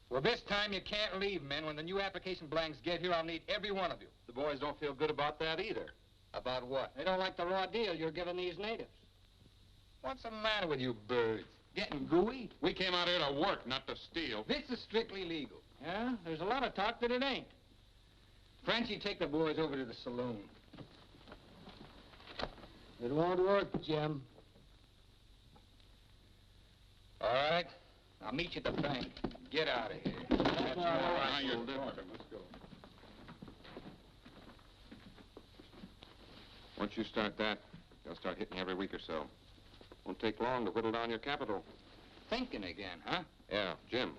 Well, this time you can't leave, men. When the new application blanks get here, I'll need every one of you. The boys don't feel good about that either. About what? They don't like the raw deal you're giving these natives. What's the matter with you birds? Getting gooey? We came out here to work, not to steal. This is strictly legal. Yeah? There's a lot of talk that it ain't. Frenchie, take the boys over to the saloon. It won't work, Jim. All right. I'll meet you at the bank. Get out of here. That's all right. Now you're talking. Let's go. Once you start that, they'll start hitting you every week or so. Won't take long to whittle down your capital. Thinking again, huh? Yeah, Jim.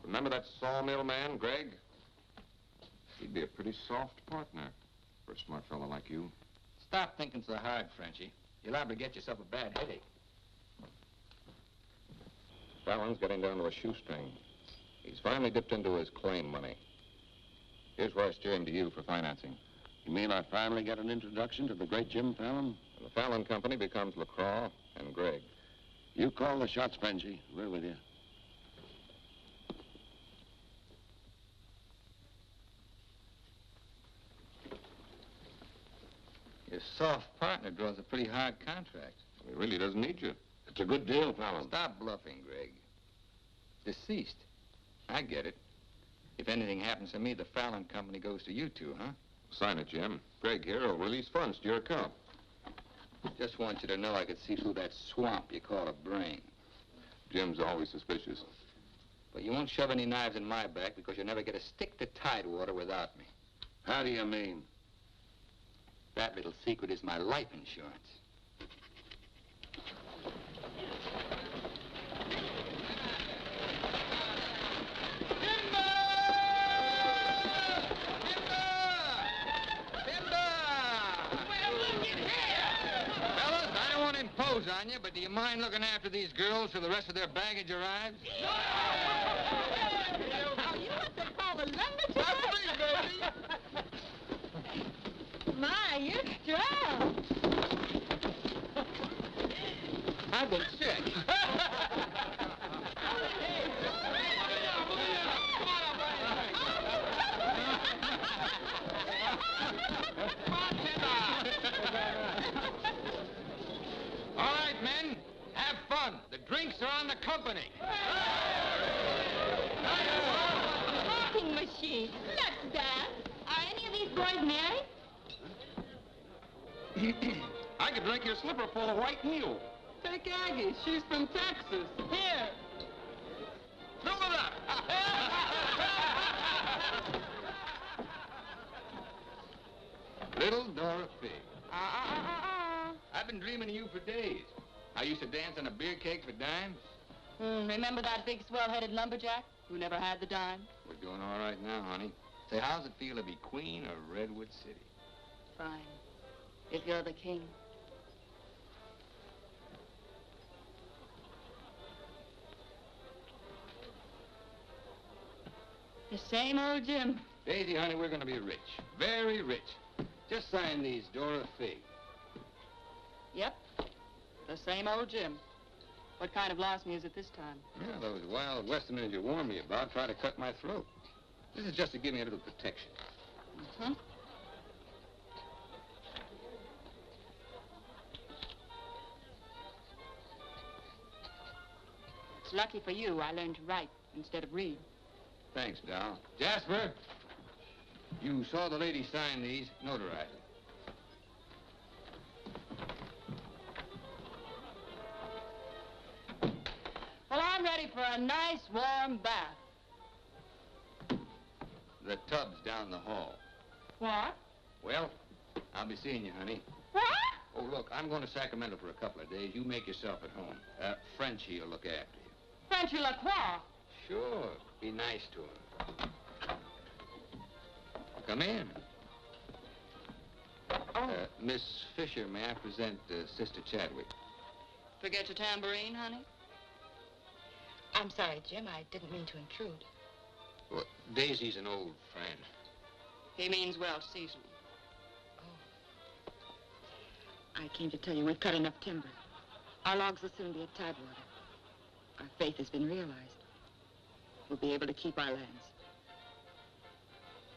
Remember that sawmill man, Greg? He'd be a pretty soft partner for a smart fellow like you. Stop thinking so hard, Frenchie. You're liable to get yourself a bad headache. Fallon's getting down to a shoestring. He's finally dipped into his claim money. Here's where I steer him to you for financing. You mean I finally get an introduction to the great Jim Fallon? And the Fallon Company becomes LaCroix and Gregg. You call the shots, Frenchie. We're with you. Your soft partner draws a pretty hard contract. He really doesn't need you. It's a good deal, Fallon. Stop bluffing, Greg. Deceased. I get it. If anything happens to me, the Fallon Company goes to you two, huh? Sign it, Jim. Greg here will release funds to your account. Just want you to know I could see through that swamp you call a brain. Jim's always suspicious. But you won't shove any knives in my back because you'll never get a stick to Tidewater without me. How do you mean? That little secret is my life insurance. On you, but do you mind looking after these girls till the rest of their baggage arrives? Are you what they call a lumberjack? My, you're strong. I've been sick. All right, men, have fun. The drinks are on the company. Smoking machine. Let's dance. Are any of these boys married? I could drink your slipper full of white mule. Take Aggie. She's from Texas. Here. Fill it up. Little Dorothy. I've been dreaming of you for days. I used to dance on a beer cake for dimes. Remember that big swell-headed lumberjack who never had the dime? We're doing all right now, honey. Say, how's it feel to be queen of Redwood City? Fine. If you're the king. The same old Jim. Daisy, honey, we're going to be rich. Very rich. Just sign these, Dorothy. Yep. The same old Jim. What kind of loss music this time? Yeah, those wild Westerners you warned me about try to cut my throat. This is just to give me a little protection. Mm-hmm. It's lucky for you I learned to write instead of read. Thanks, Doll. Jasper, you saw the lady sign these. Notarize it. Well, I'm ready for a nice warm bath. The tub's down the hall. What? Well, I'll be seeing you, honey. What? Oh, look, I'm going to Sacramento for a couple of days. You make yourself at home. Frenchie will look after you. Frenchy Lacroix. Sure. Be nice to him. Come in. Miss Fisher, may I present Sister Chadwick? Forget your tambourine, honey? I'm sorry, Jim. I didn't mean to intrude. Well, Daisy's an old friend. He means well, Cecil. I came to tell you we've cut enough timber. Our logs will soon be at Tidewater. Our faith has been realized. We'll be able to keep our lands.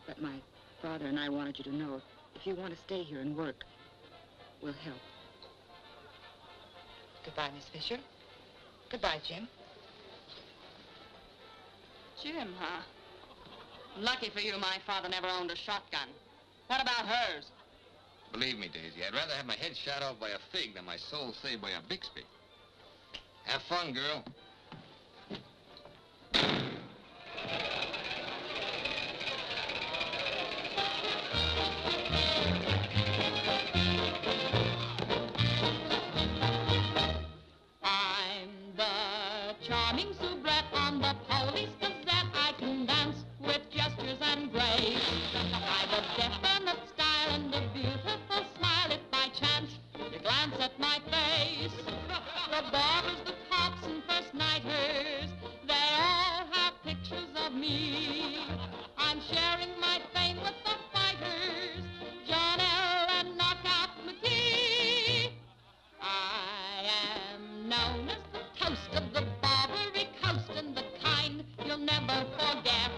But my father and I wanted you to know if you want to stay here and work, we'll help. Goodbye, Miss Fisher. Goodbye, Jim. Jim, huh? Lucky for you, my father never owned a shotgun. What about hers? Believe me, Daisy, I'd rather have my head shot off by a fig than my soul saved by a Bixby. Have fun, girl. I'm the charming soubrette on the Police Gazette. I can dance with gestures and grace. I've a definite style and a beautiful smile. If by chance you glance at my face, the barbers, the cops, and first nighters, they all have pictures of me. I'm sharing my fame with the fighters, John L. and Knockout McGee. I am known as the toast of the Barbary Coast and the kind you'll never forget.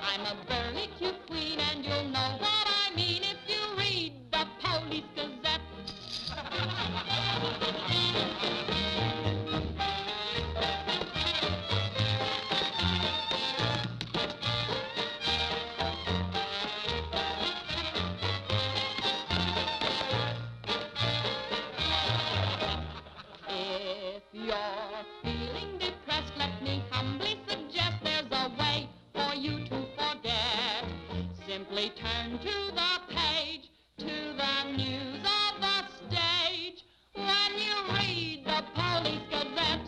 I'm a burly cute queen and you'll know what I mean if you read the Police Gazette. If you're feeling depressed, let me humbly suggest there's a way for you to forget. Simply turn to the page, to the news of the stage, when you read the Police Gazette.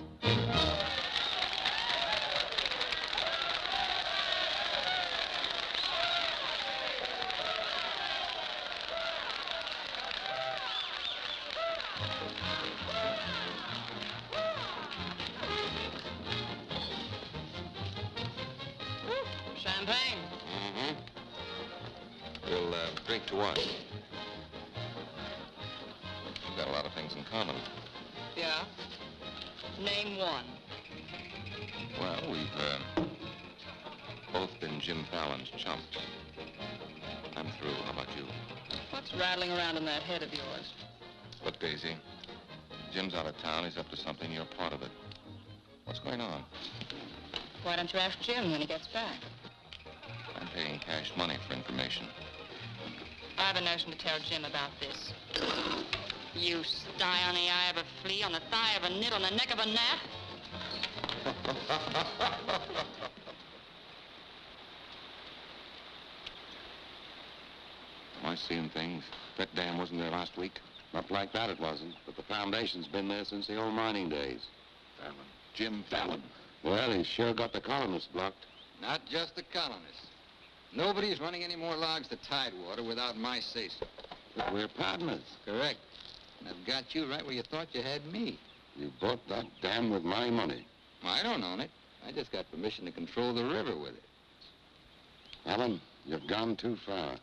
Champagne? Mm-hmm. We'll drink to what? We've got a lot of things in common. Yeah. Name one. Well, we've both been Jim Fallon's chumps. I'm through. How about you? What's rattling around in that head of yours? Look, Daisy, Jim's out of town. He's up to something. You're part of it. What's going on? Why don't you ask Jim when he gets back? I'm paying cash money for information. I have a notion to tell Jim about this. You sty on the eye of a flea, on the thigh of a nit, on the neck of a gnat. Am I seeing things? That dam wasn't there last week? Not like that it wasn't, but the foundation's been there since the old mining days. Fallon. Jim Fallon. Well, he's sure got the colonists blocked. Not just the colonists. Nobody's running any more logs to Tidewater without my say-so. But we're partners. Correct. And I've got you right where you thought you had me. You bought that dam with my money. Well, I don't own it. I just got permission to control the river with it. Fallon, you've gone too far.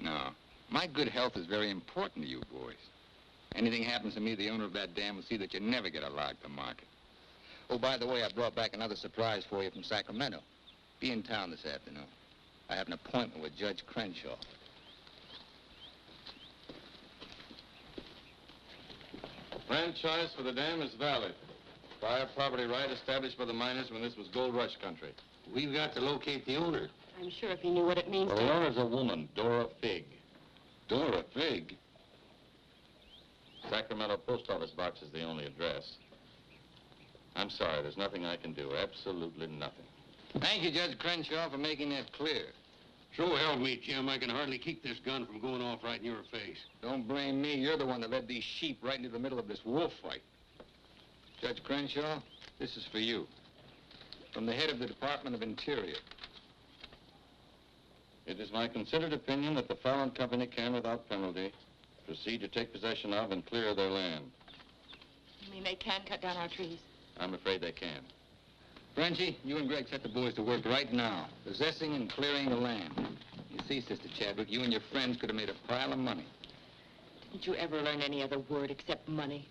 No. My good health is very important to you boys. Anything happens to me, the owner of that dam will see that you never get a log to market. Oh, by the way, I brought back another surprise for you from Sacramento. Be in town this afternoon. I have an appointment with Judge Crenshaw. Franchise for the dam is valid. Prior property right established by the miners when this was gold rush country. We've got to locate the owner. I'm sure if he knew what it means The to... owner's a woman, Dora Fig. Dora Fig? Sacramento post office box is the only address. I'm sorry, there's nothing I can do. Absolutely nothing. Thank you, Judge Crenshaw, for making that clear. So help me, Jim. I can hardly keep this gun from going off right in your face. Don't blame me. You're the one that led these sheep right into the middle of this wolf fight. Judge Crenshaw, this is for you. From the head of the Department of Interior. It is my considered opinion that the Fallon Company can, without penalty, proceed to take possession of and clear their land. You mean they can cut down our trees? I'm afraid they can't. Frenchy, you and Greg set the boys to work right now, possessing and clearing the land. You see, Sister Chadwick, you and your friends could have made a pile of money. Didn't you ever learn any other word except money?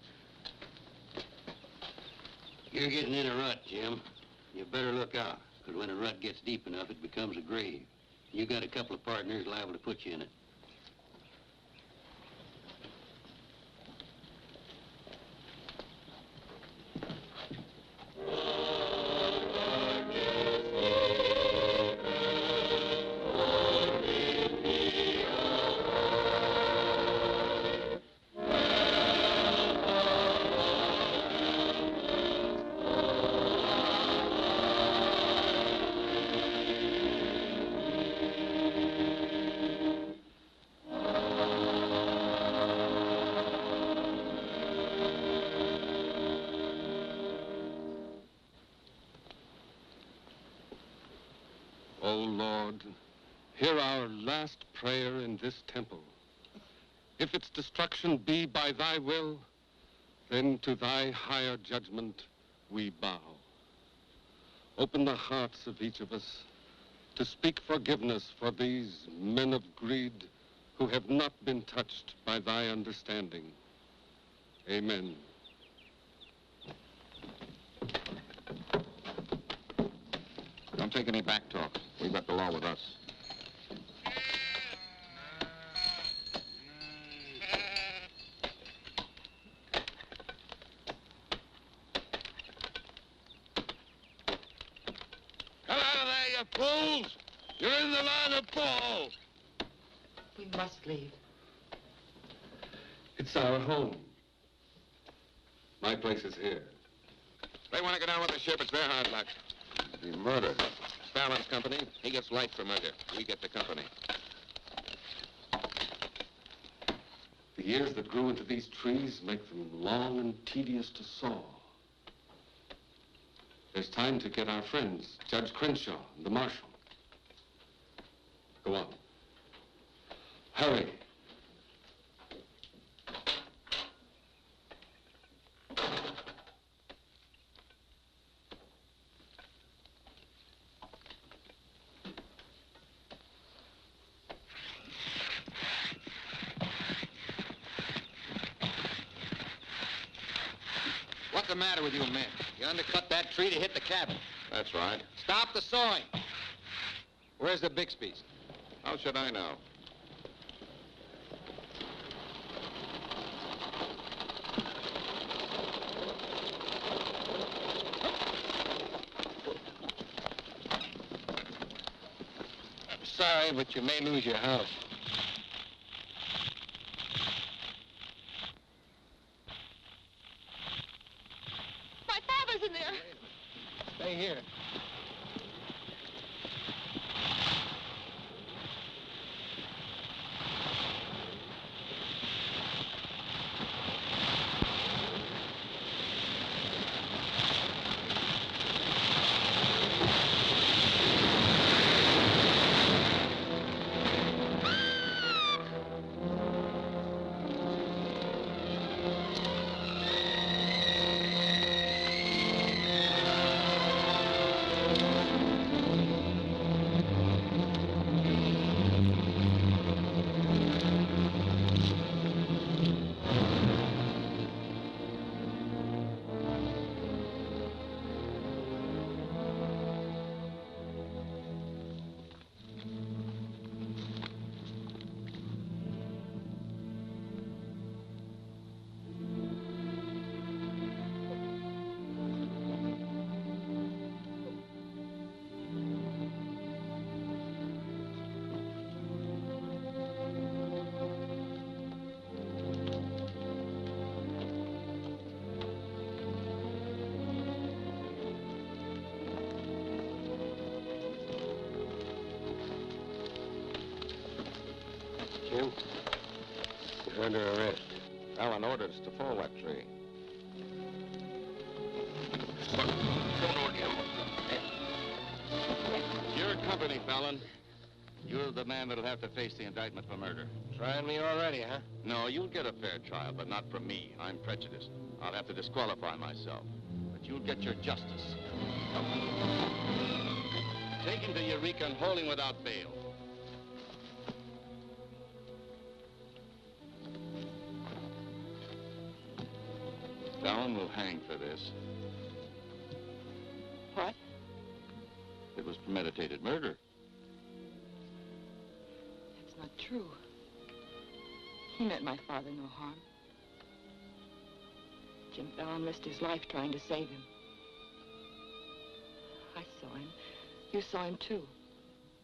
You're getting in a rut, Jim. You better look out, because when a rut gets deep enough, it becomes a grave. You got a couple of partners liable to put you in it. O Lord, hear our last prayer in this temple. If its destruction be by thy will, then to thy higher judgment we bow. Open the hearts of each of us to speak forgiveness for these men of greed who have not been touched by thy understanding. Amen. Don't take any back talk. We've got the law with us. Come out of there, you fools! You're in the line of Paul! We must leave. It's our home. My place is here. They want to go down with the ship. It's their hard luck. The murder. Fallon's company. He gets light for murder. We get the company. The years that grew into these trees make them long and tedious to saw. There's time to get our friends, Judge Crenshaw and the marshal. Go on. Hurry. What's the matter with you men? You undercut that tree to hit the cabin. That's right. Stop the sawing. Where's the Bixby's? How should I know? I'm sorry, but you may lose your house. My father's in there. Stay here. Jim, you're under arrest. Fallon ordered us to fall that tree. Your company, Fallon. You're the man that'll have to face the indictment for murder. Trying me already, huh? No, you'll get a fair trial, but not from me. I'm prejudiced. I'll have to disqualify myself. But you'll get your justice. Take him to Eureka and hold him without bail. Fallon will hang for this. What? It was premeditated murder. That's not true. He meant my father no harm. Jim Fallon risked his life trying to save him. I saw him. You saw him, too.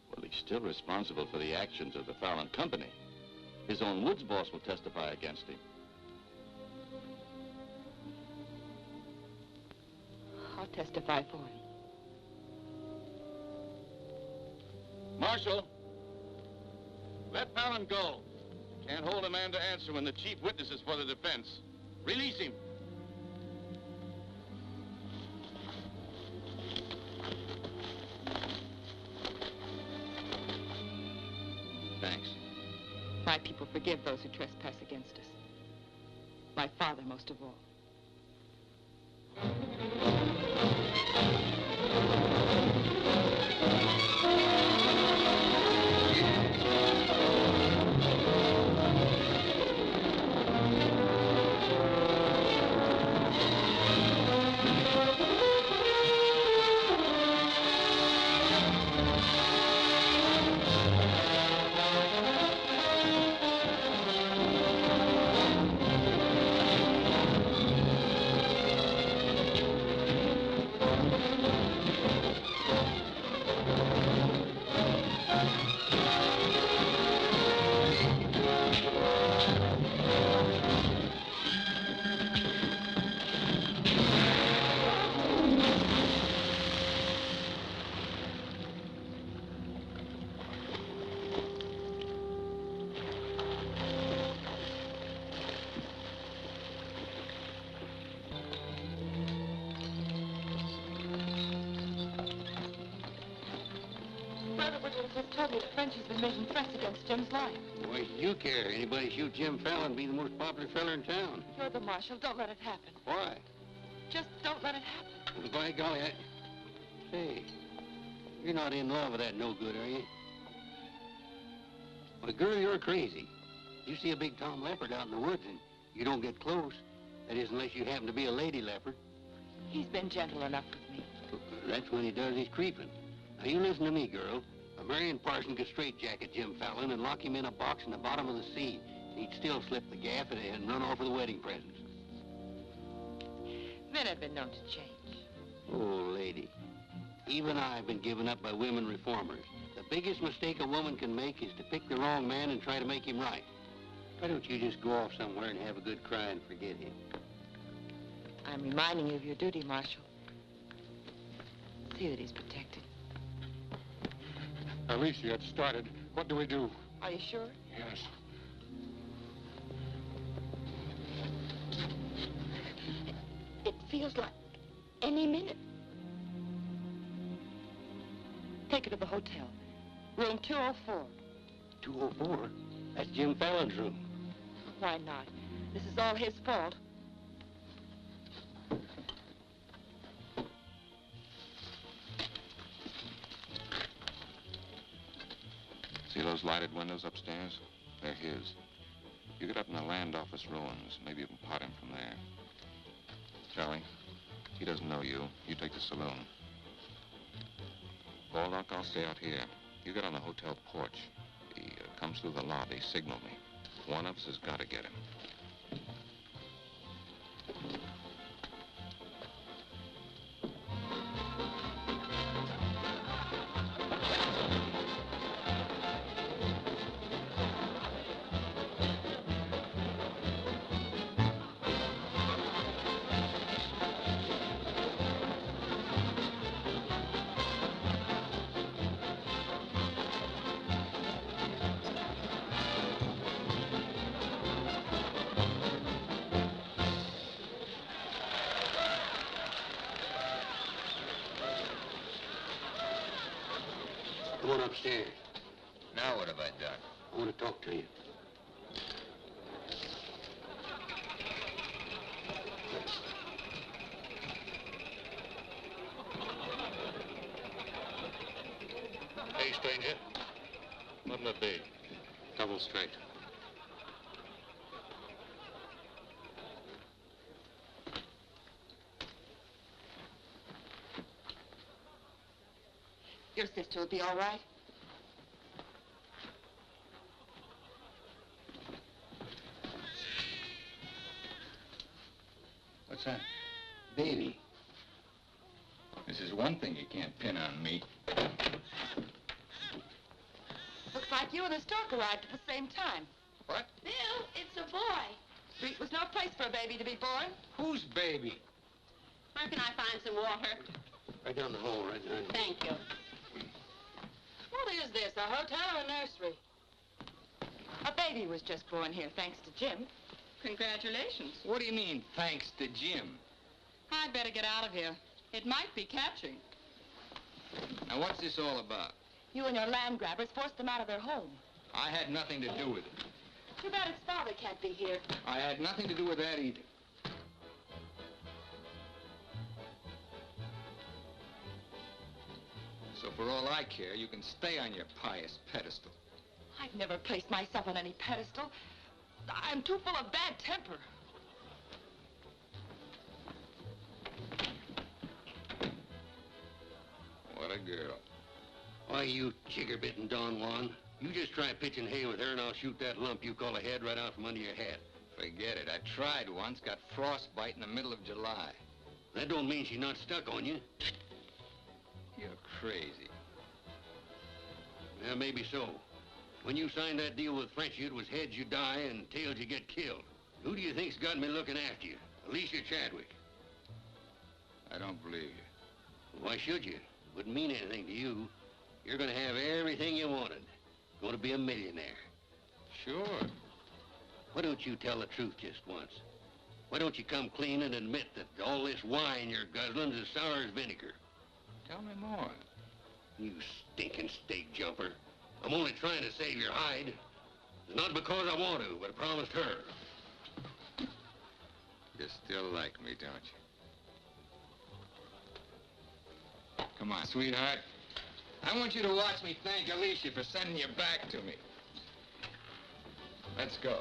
Well, he's still responsible for the actions of the Fallon Company. His own Woods boss will testify against him. I'll testify for him. Marshal, let Fallon go. Can't hold a man to answer when the chief witness is for the defense. Release him. Thanks. My people forgive those who trespass against us. My father most of all. Told me that Frenchie's been making threats against Jim's life. Why should you care? Anybody shoot Jim Fallon, be the most popular fella in town. You're the marshal. Don't let it happen. Why? Just don't let it happen. Well, by golly, Say, you're not in love with that no-good, are you? Well, girl, you're crazy. You see a big tom leopard out in the woods and you don't get close. That is, unless you happen to be a lady leopard. He's been gentle enough with me. That's when he does his creeping. Now, you listen to me, girl. Marion Parson could straitjacket Jim Fallon and lock him in a box in the bottom of the sea. He'd still slip the gaff and run off with the wedding presents. Men have been known to change. Oh, lady. Even I've been given up by women reformers. The biggest mistake a woman can make is to pick the wrong man and try to make him right. Why don't you just go off somewhere and have a good cry and forget him? I'm reminding you of your duty, Marshal. See that he's protected. Alicia, it started. What do we do? Are you sure? Yes. It feels like any minute. Take her to the hotel. Room 204. 204? That's Jim Fallon's room. Why not? This is all his fault. See those lighted windows upstairs? They're his. You get up in the land office ruins. Maybe you can pot him from there. Charlie, he doesn't know you. You take the saloon. Baldock, I'll stay out here. You get on the hotel porch. He comes through the lobby. Signal me. One of us has got to get him. Come on upstairs. Now what have I done? I want to talk to you. stranger. What'll it be? Double straight. Your sister will be all right. What's that? Baby. This is one thing you can't pin on me. Looks like you and the stork arrived at the same time. What? Bill, it's a boy. Street was no place for a baby to be born. Whose baby? Where can I find some water? Right down the hall, right behind you. Thank you. What is this, a hotel or a nursery? A baby was just born here, thanks to Jim. Congratulations. What do you mean, thanks to Jim? I'd better get out of here. It might be catching. Now, what's this all about? You and your land grabbers forced them out of their home. I had nothing to do with it. Too bad its father can't be here. I had nothing to do with that either. So for all I care, you can stay on your pious pedestal. I've never placed myself on any pedestal. I'm too full of bad temper. What a girl. Why, you chigger-bitten Don Juan. You just try pitching hay with her and I'll shoot that lump you call a head right out from under your hat. Forget it. I tried once, got frostbite in the middle of July. That don't mean she's not stuck on you. You're crazy. Yeah, maybe so. When you signed that deal with Frenchy, it was heads you die and tails you get killed. Who do you think's got me looking after you? Alicia Chadwick. I don't believe you. Why should you? Wouldn't mean anything to you. You're gonna have everything you wanted. Gonna be a millionaire. Sure. Why don't you tell the truth just once? Why don't you come clean and admit that all this wine you're guzzling's as sour as vinegar? Tell me more. You stinking steak jumper. I'm only trying to save your hide. It's not because I want to, but I promised her. You still like me, don't you? Come on, sweetheart. I want you to watch me thank Alicia for sending you back to me. Let's go.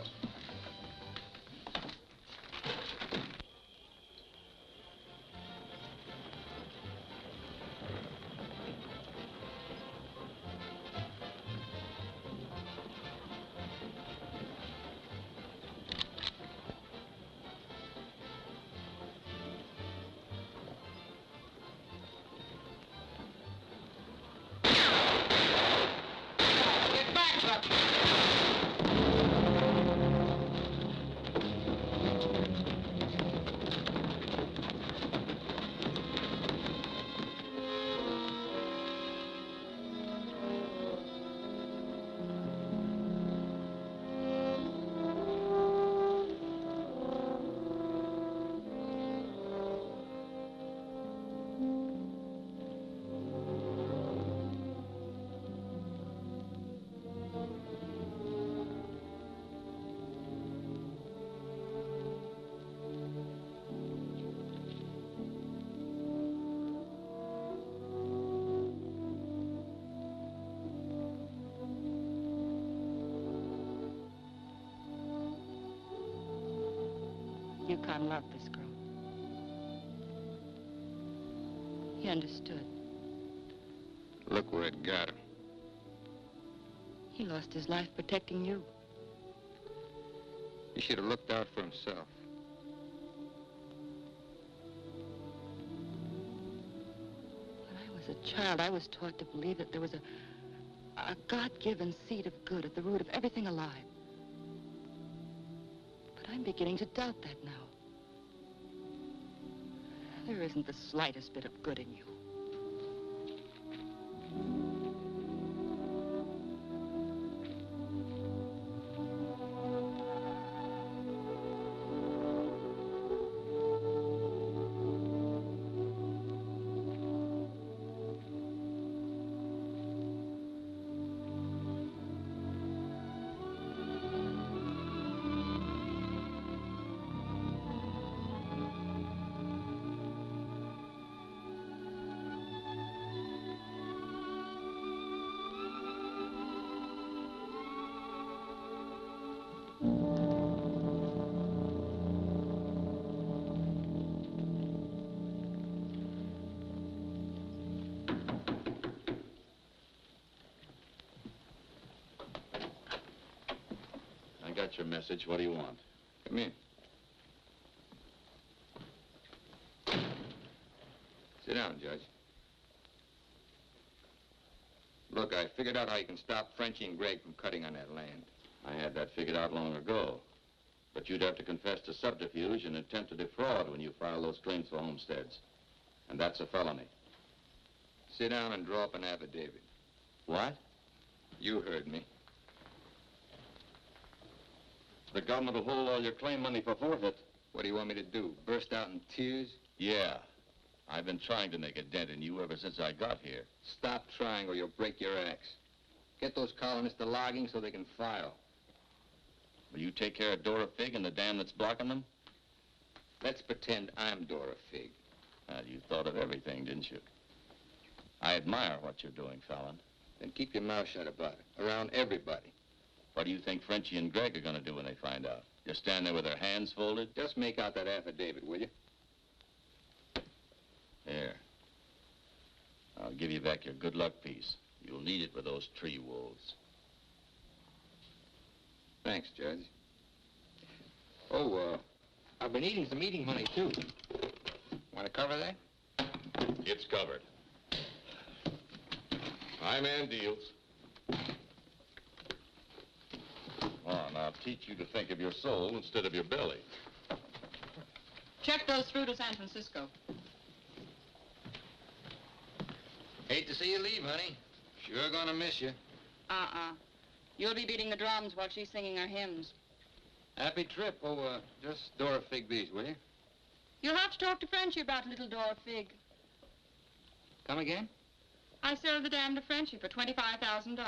Yukon loved this girl. He understood. Look where it got him. He lost his life protecting you. He should have looked out for himself. When I was a child, I was taught to believe that there was a God-given seed of good at the root of everything alive. But I'm beginning to doubt that now. There isn't the slightest bit of good in you. got your message. What do you want? Come in. Sit down, Judge. Look, I figured out how you can stop Frenchie and Greg from cutting on that land. I had that figured out long ago. But you'd have to confess to subterfuge and attempt to defraud when you file those claims for homesteads. And that's a felony. Sit down and draw up an affidavit. What? You heard me. The government will hold all your claim money for forfeit. What do you want me to do? Burst out in tears? Yeah. I've been trying to make a dent in you ever since I got here. Stop trying or you'll break your axe. Get those colonists to logging so they can file. Will you take care of Dora Fig and the dam that's blocking them? Let's pretend I'm Dora Fig. You thought of everything, didn't you? I admire what you're doing, Fallon. Then keep your mouth shut about it, around everybody. What do you think Frenchie and Greg are going to do when they find out? Just stand there with their hands folded? Just make out that affidavit, will you? Here. I'll give you back your good luck piece. You'll need it with those tree wolves. Thanks, Judge. Oh, I've been eating some eating money, too. Want to cover that? It's covered. My man deals. Oh, now teach you to think of your soul instead of your belly. Check those through to San Francisco. Hate to see you leave, honey. Sure gonna miss you. You'll be beating the drums while she's singing her hymns. Happy trip. Oh, just Dora Fig these, will you? You'll have to talk to Frenchie about little Dora Fig. Come again? I sold the dam to Frenchie for $25,000.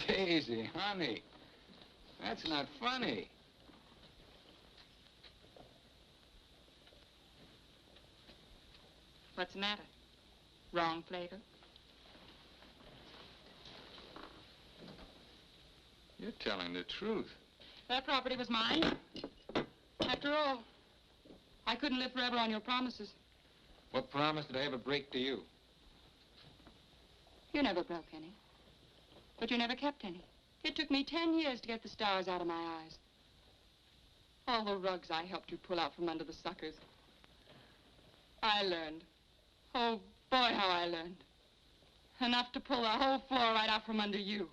Daisy, honey. That's not funny. What's the matter? Wrong flavor? You're telling the truth. That property was mine. After all, I couldn't live forever on your promises. What promise did I ever break to you? You never broke any. But you never kept any. It took me 10 years to get the stars out of my eyes. All the rugs I helped you pull out from under the suckers. I learned. Oh, boy, how I learned. Enough to pull the whole floor right out from under you.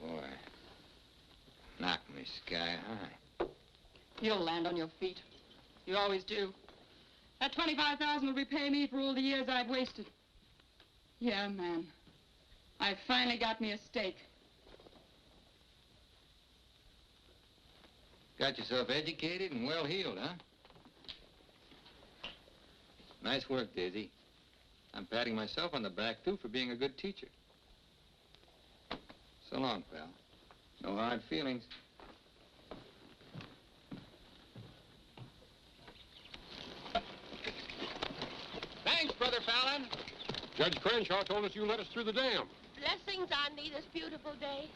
Boy, knock me sky high. You'll land on your feet. You always do. That $25,000 will repay me for all the years I've wasted. Yeah, man. I finally got me a stake. Got yourself educated and well-heeled, huh? Nice work, Daisy. I'm patting myself on the back, too, for being a good teacher. So long, pal. No hard feelings. Thanks, Brother Fallon. Judge Crenshaw told us you let us through the dam. Blessings on thee this beautiful day.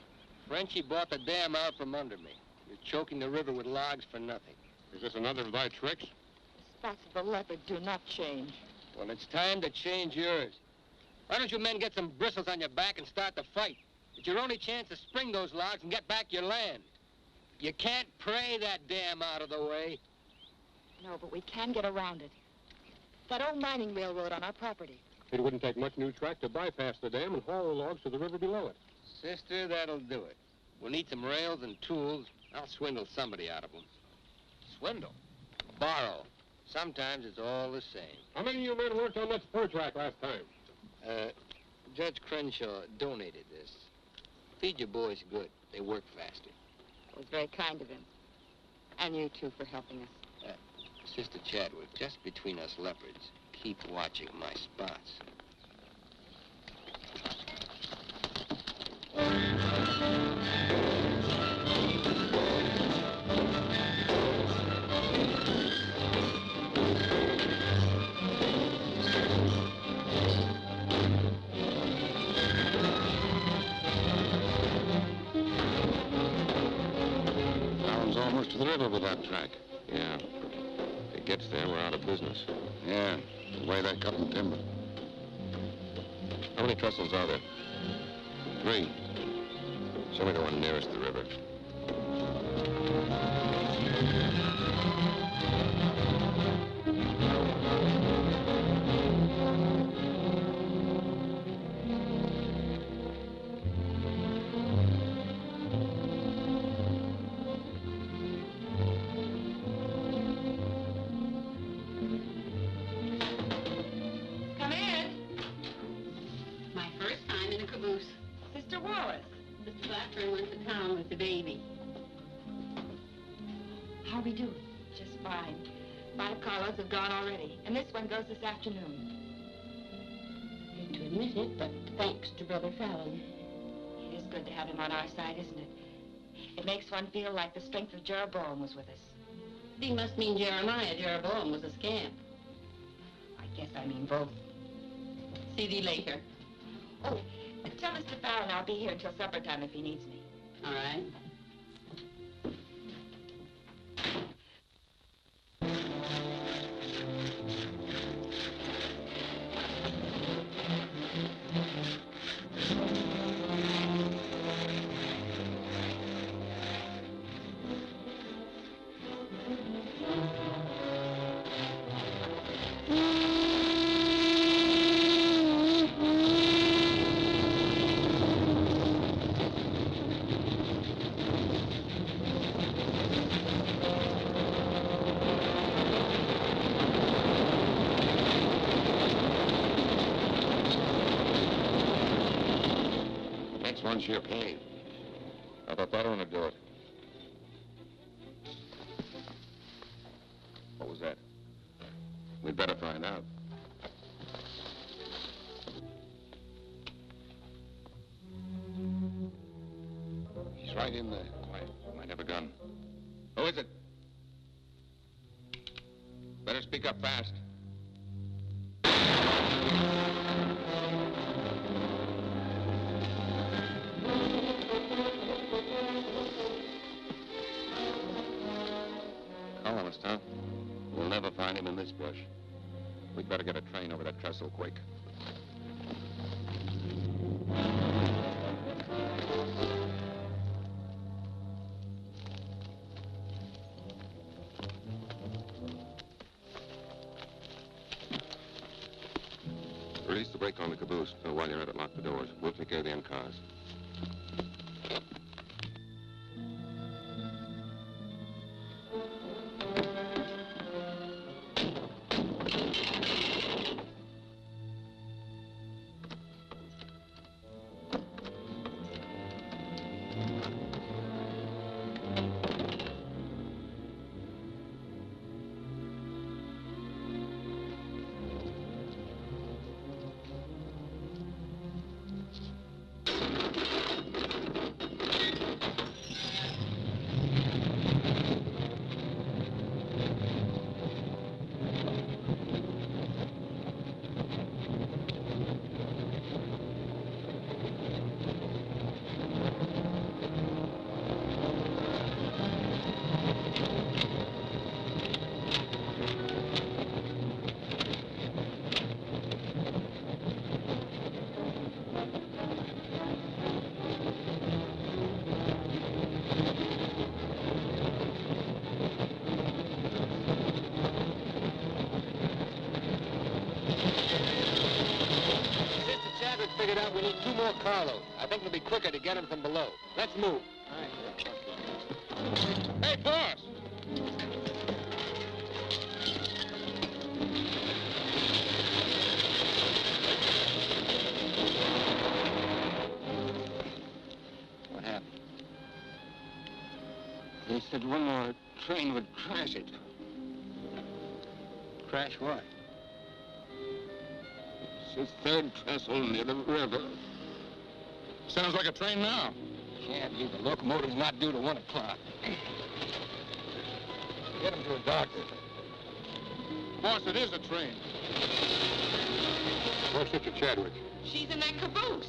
Frenchie bought the dam out from under me. You're choking the river with logs for nothing. Is this another of thy tricks? The spots of the leopard do not change. Well, it's time to change yours. Why don't you men get some bristles on your back and start the fight? It's your only chance to spring those logs and get back your land. You can't pray that dam out of the way. No, but we can get around it. That old mining railroad on our property. It wouldn't take much new track to bypass the dam and haul the logs to the river below it. Sister, that'll do it. We'll need some rails and tools. I'll swindle somebody out of them. Swindle? Borrow. Sometimes it's all the same. How many of you men worked on that spur track last time? Judge Crenshaw donated this. Feed your boys good. They work faster. It was very kind of him. And you, too, for helping us. Sister Chadwick, just between us leopards, keep watching my spots. Fallon's almost to the river with that track. Yeah. If it gets there, we're out of business. Yeah, the way they're cutting timber. How many trestles are there? 3. Show me the one nearest the river. Come in. My first time in a caboose. Sister Wallace. Mr. Blackburn went to town with the baby. How we do? Just fine. 5 carloads have gone already, and this one goes this afternoon. Hate to admit it, but thanks to Brother Fallon. It is good to have him on our side, isn't it? It makes one feel like the strength of Jeroboam was with us. He must mean Jeremiah. Jeroboam was a scamp. I guess I mean both. See thee later. Oh, tell Mr. Fallon I'll be here until supper time if he needs me. All right. Next one's your cave. I thought that one would do it. What was that? We'd better find out. He's right in there. Quiet. Might have a gun. Who is it? Better speak up fast. Colonist, huh? We'll never find him in this brush. We'd better get a train over that trestle quick. Release the brake on the caboose. While you're at it, lock the doors. We'll take care of the end cars. Figured out we need 2 more carloads. I think it'll be quicker to get them from below. Let's move. Hey, boss! What happened? They said one more train would crash it. Crash what? It's the 3rd trestle near the river. Sounds like a train now. Can't be. The locomotive's not due to 1 o'clock. Get him to a doctor. Boss, it is a train. Where's Sister Chadwick? She's in that caboose.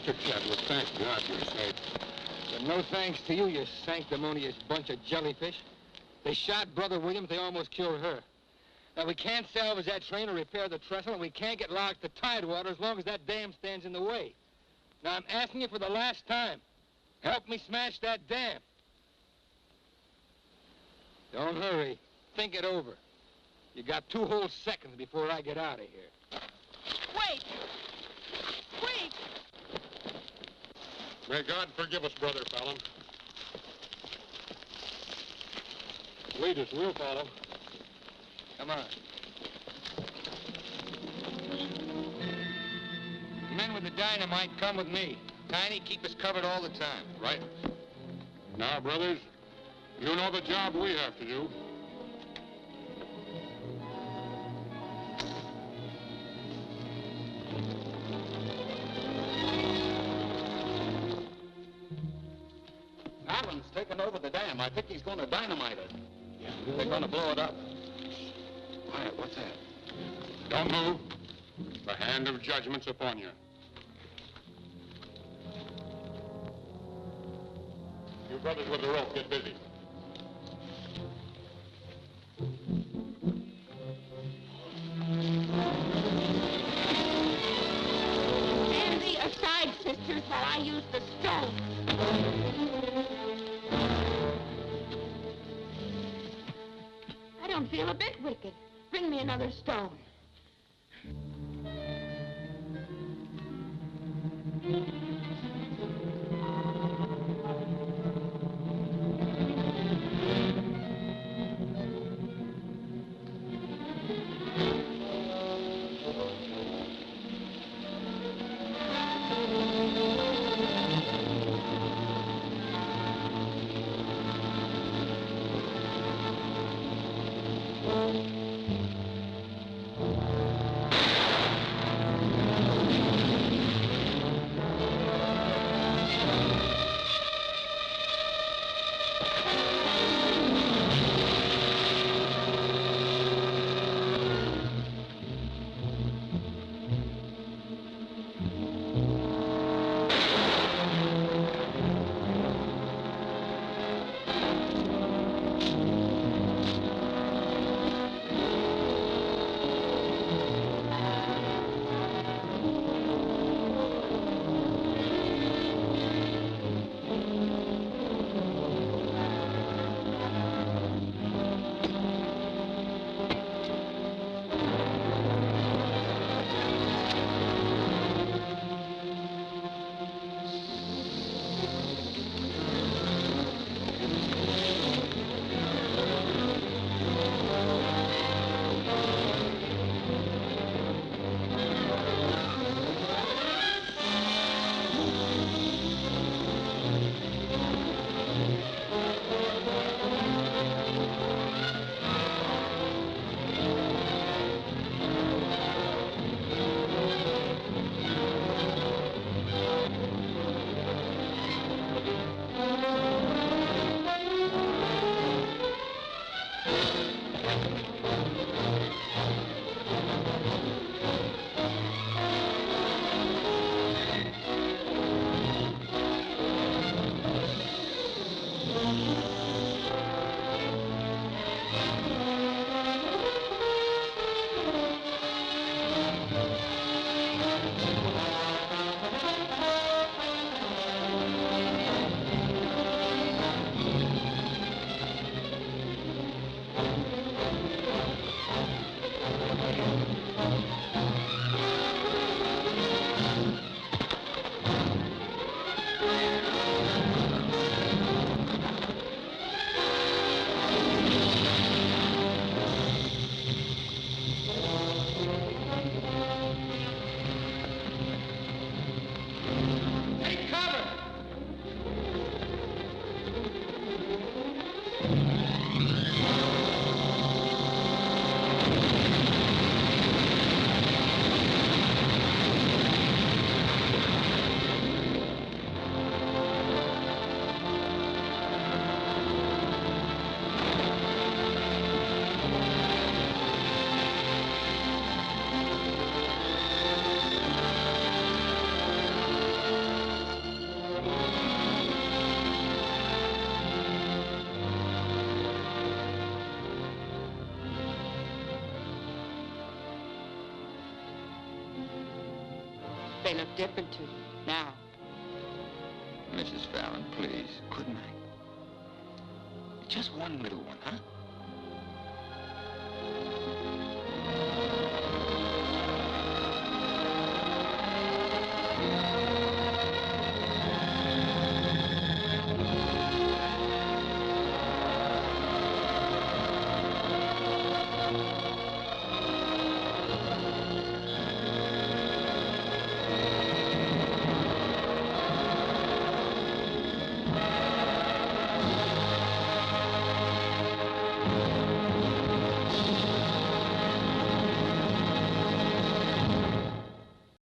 fix that with thank God you're safe. But no thanks to you, you sanctimonious bunch of jellyfish. They shot Brother Williams, they almost killed her. Now, we can't salvage that train or repair the trestle, and we can't get locked to Tidewater as long as that dam stands in the way. Now, I'm asking you for the last time. Help me smash that dam. Don't hurry. Think it over. You got 2 whole seconds before I get out of here. Wait! Wait! May God forgive us, Brother Fallon. Lead us, we'll follow. Come on. The men with the dynamite come with me. Tiny, keep us covered all the time. Right. Now, brothers, you know the job we have to do. Allen's taken over the dam. I think he's going to dynamite it. Yeah. They're going to blow it up. Quiet, what's that? Don't move. The hand of judgment's upon you. You brothers with the rope, get busy. Stand thee aside, sisters, while I use the stone. I don't feel a bit wicked. Bring me another stone. They look different to you now. Mrs. Fallon, please. Good night. Just one little one, huh?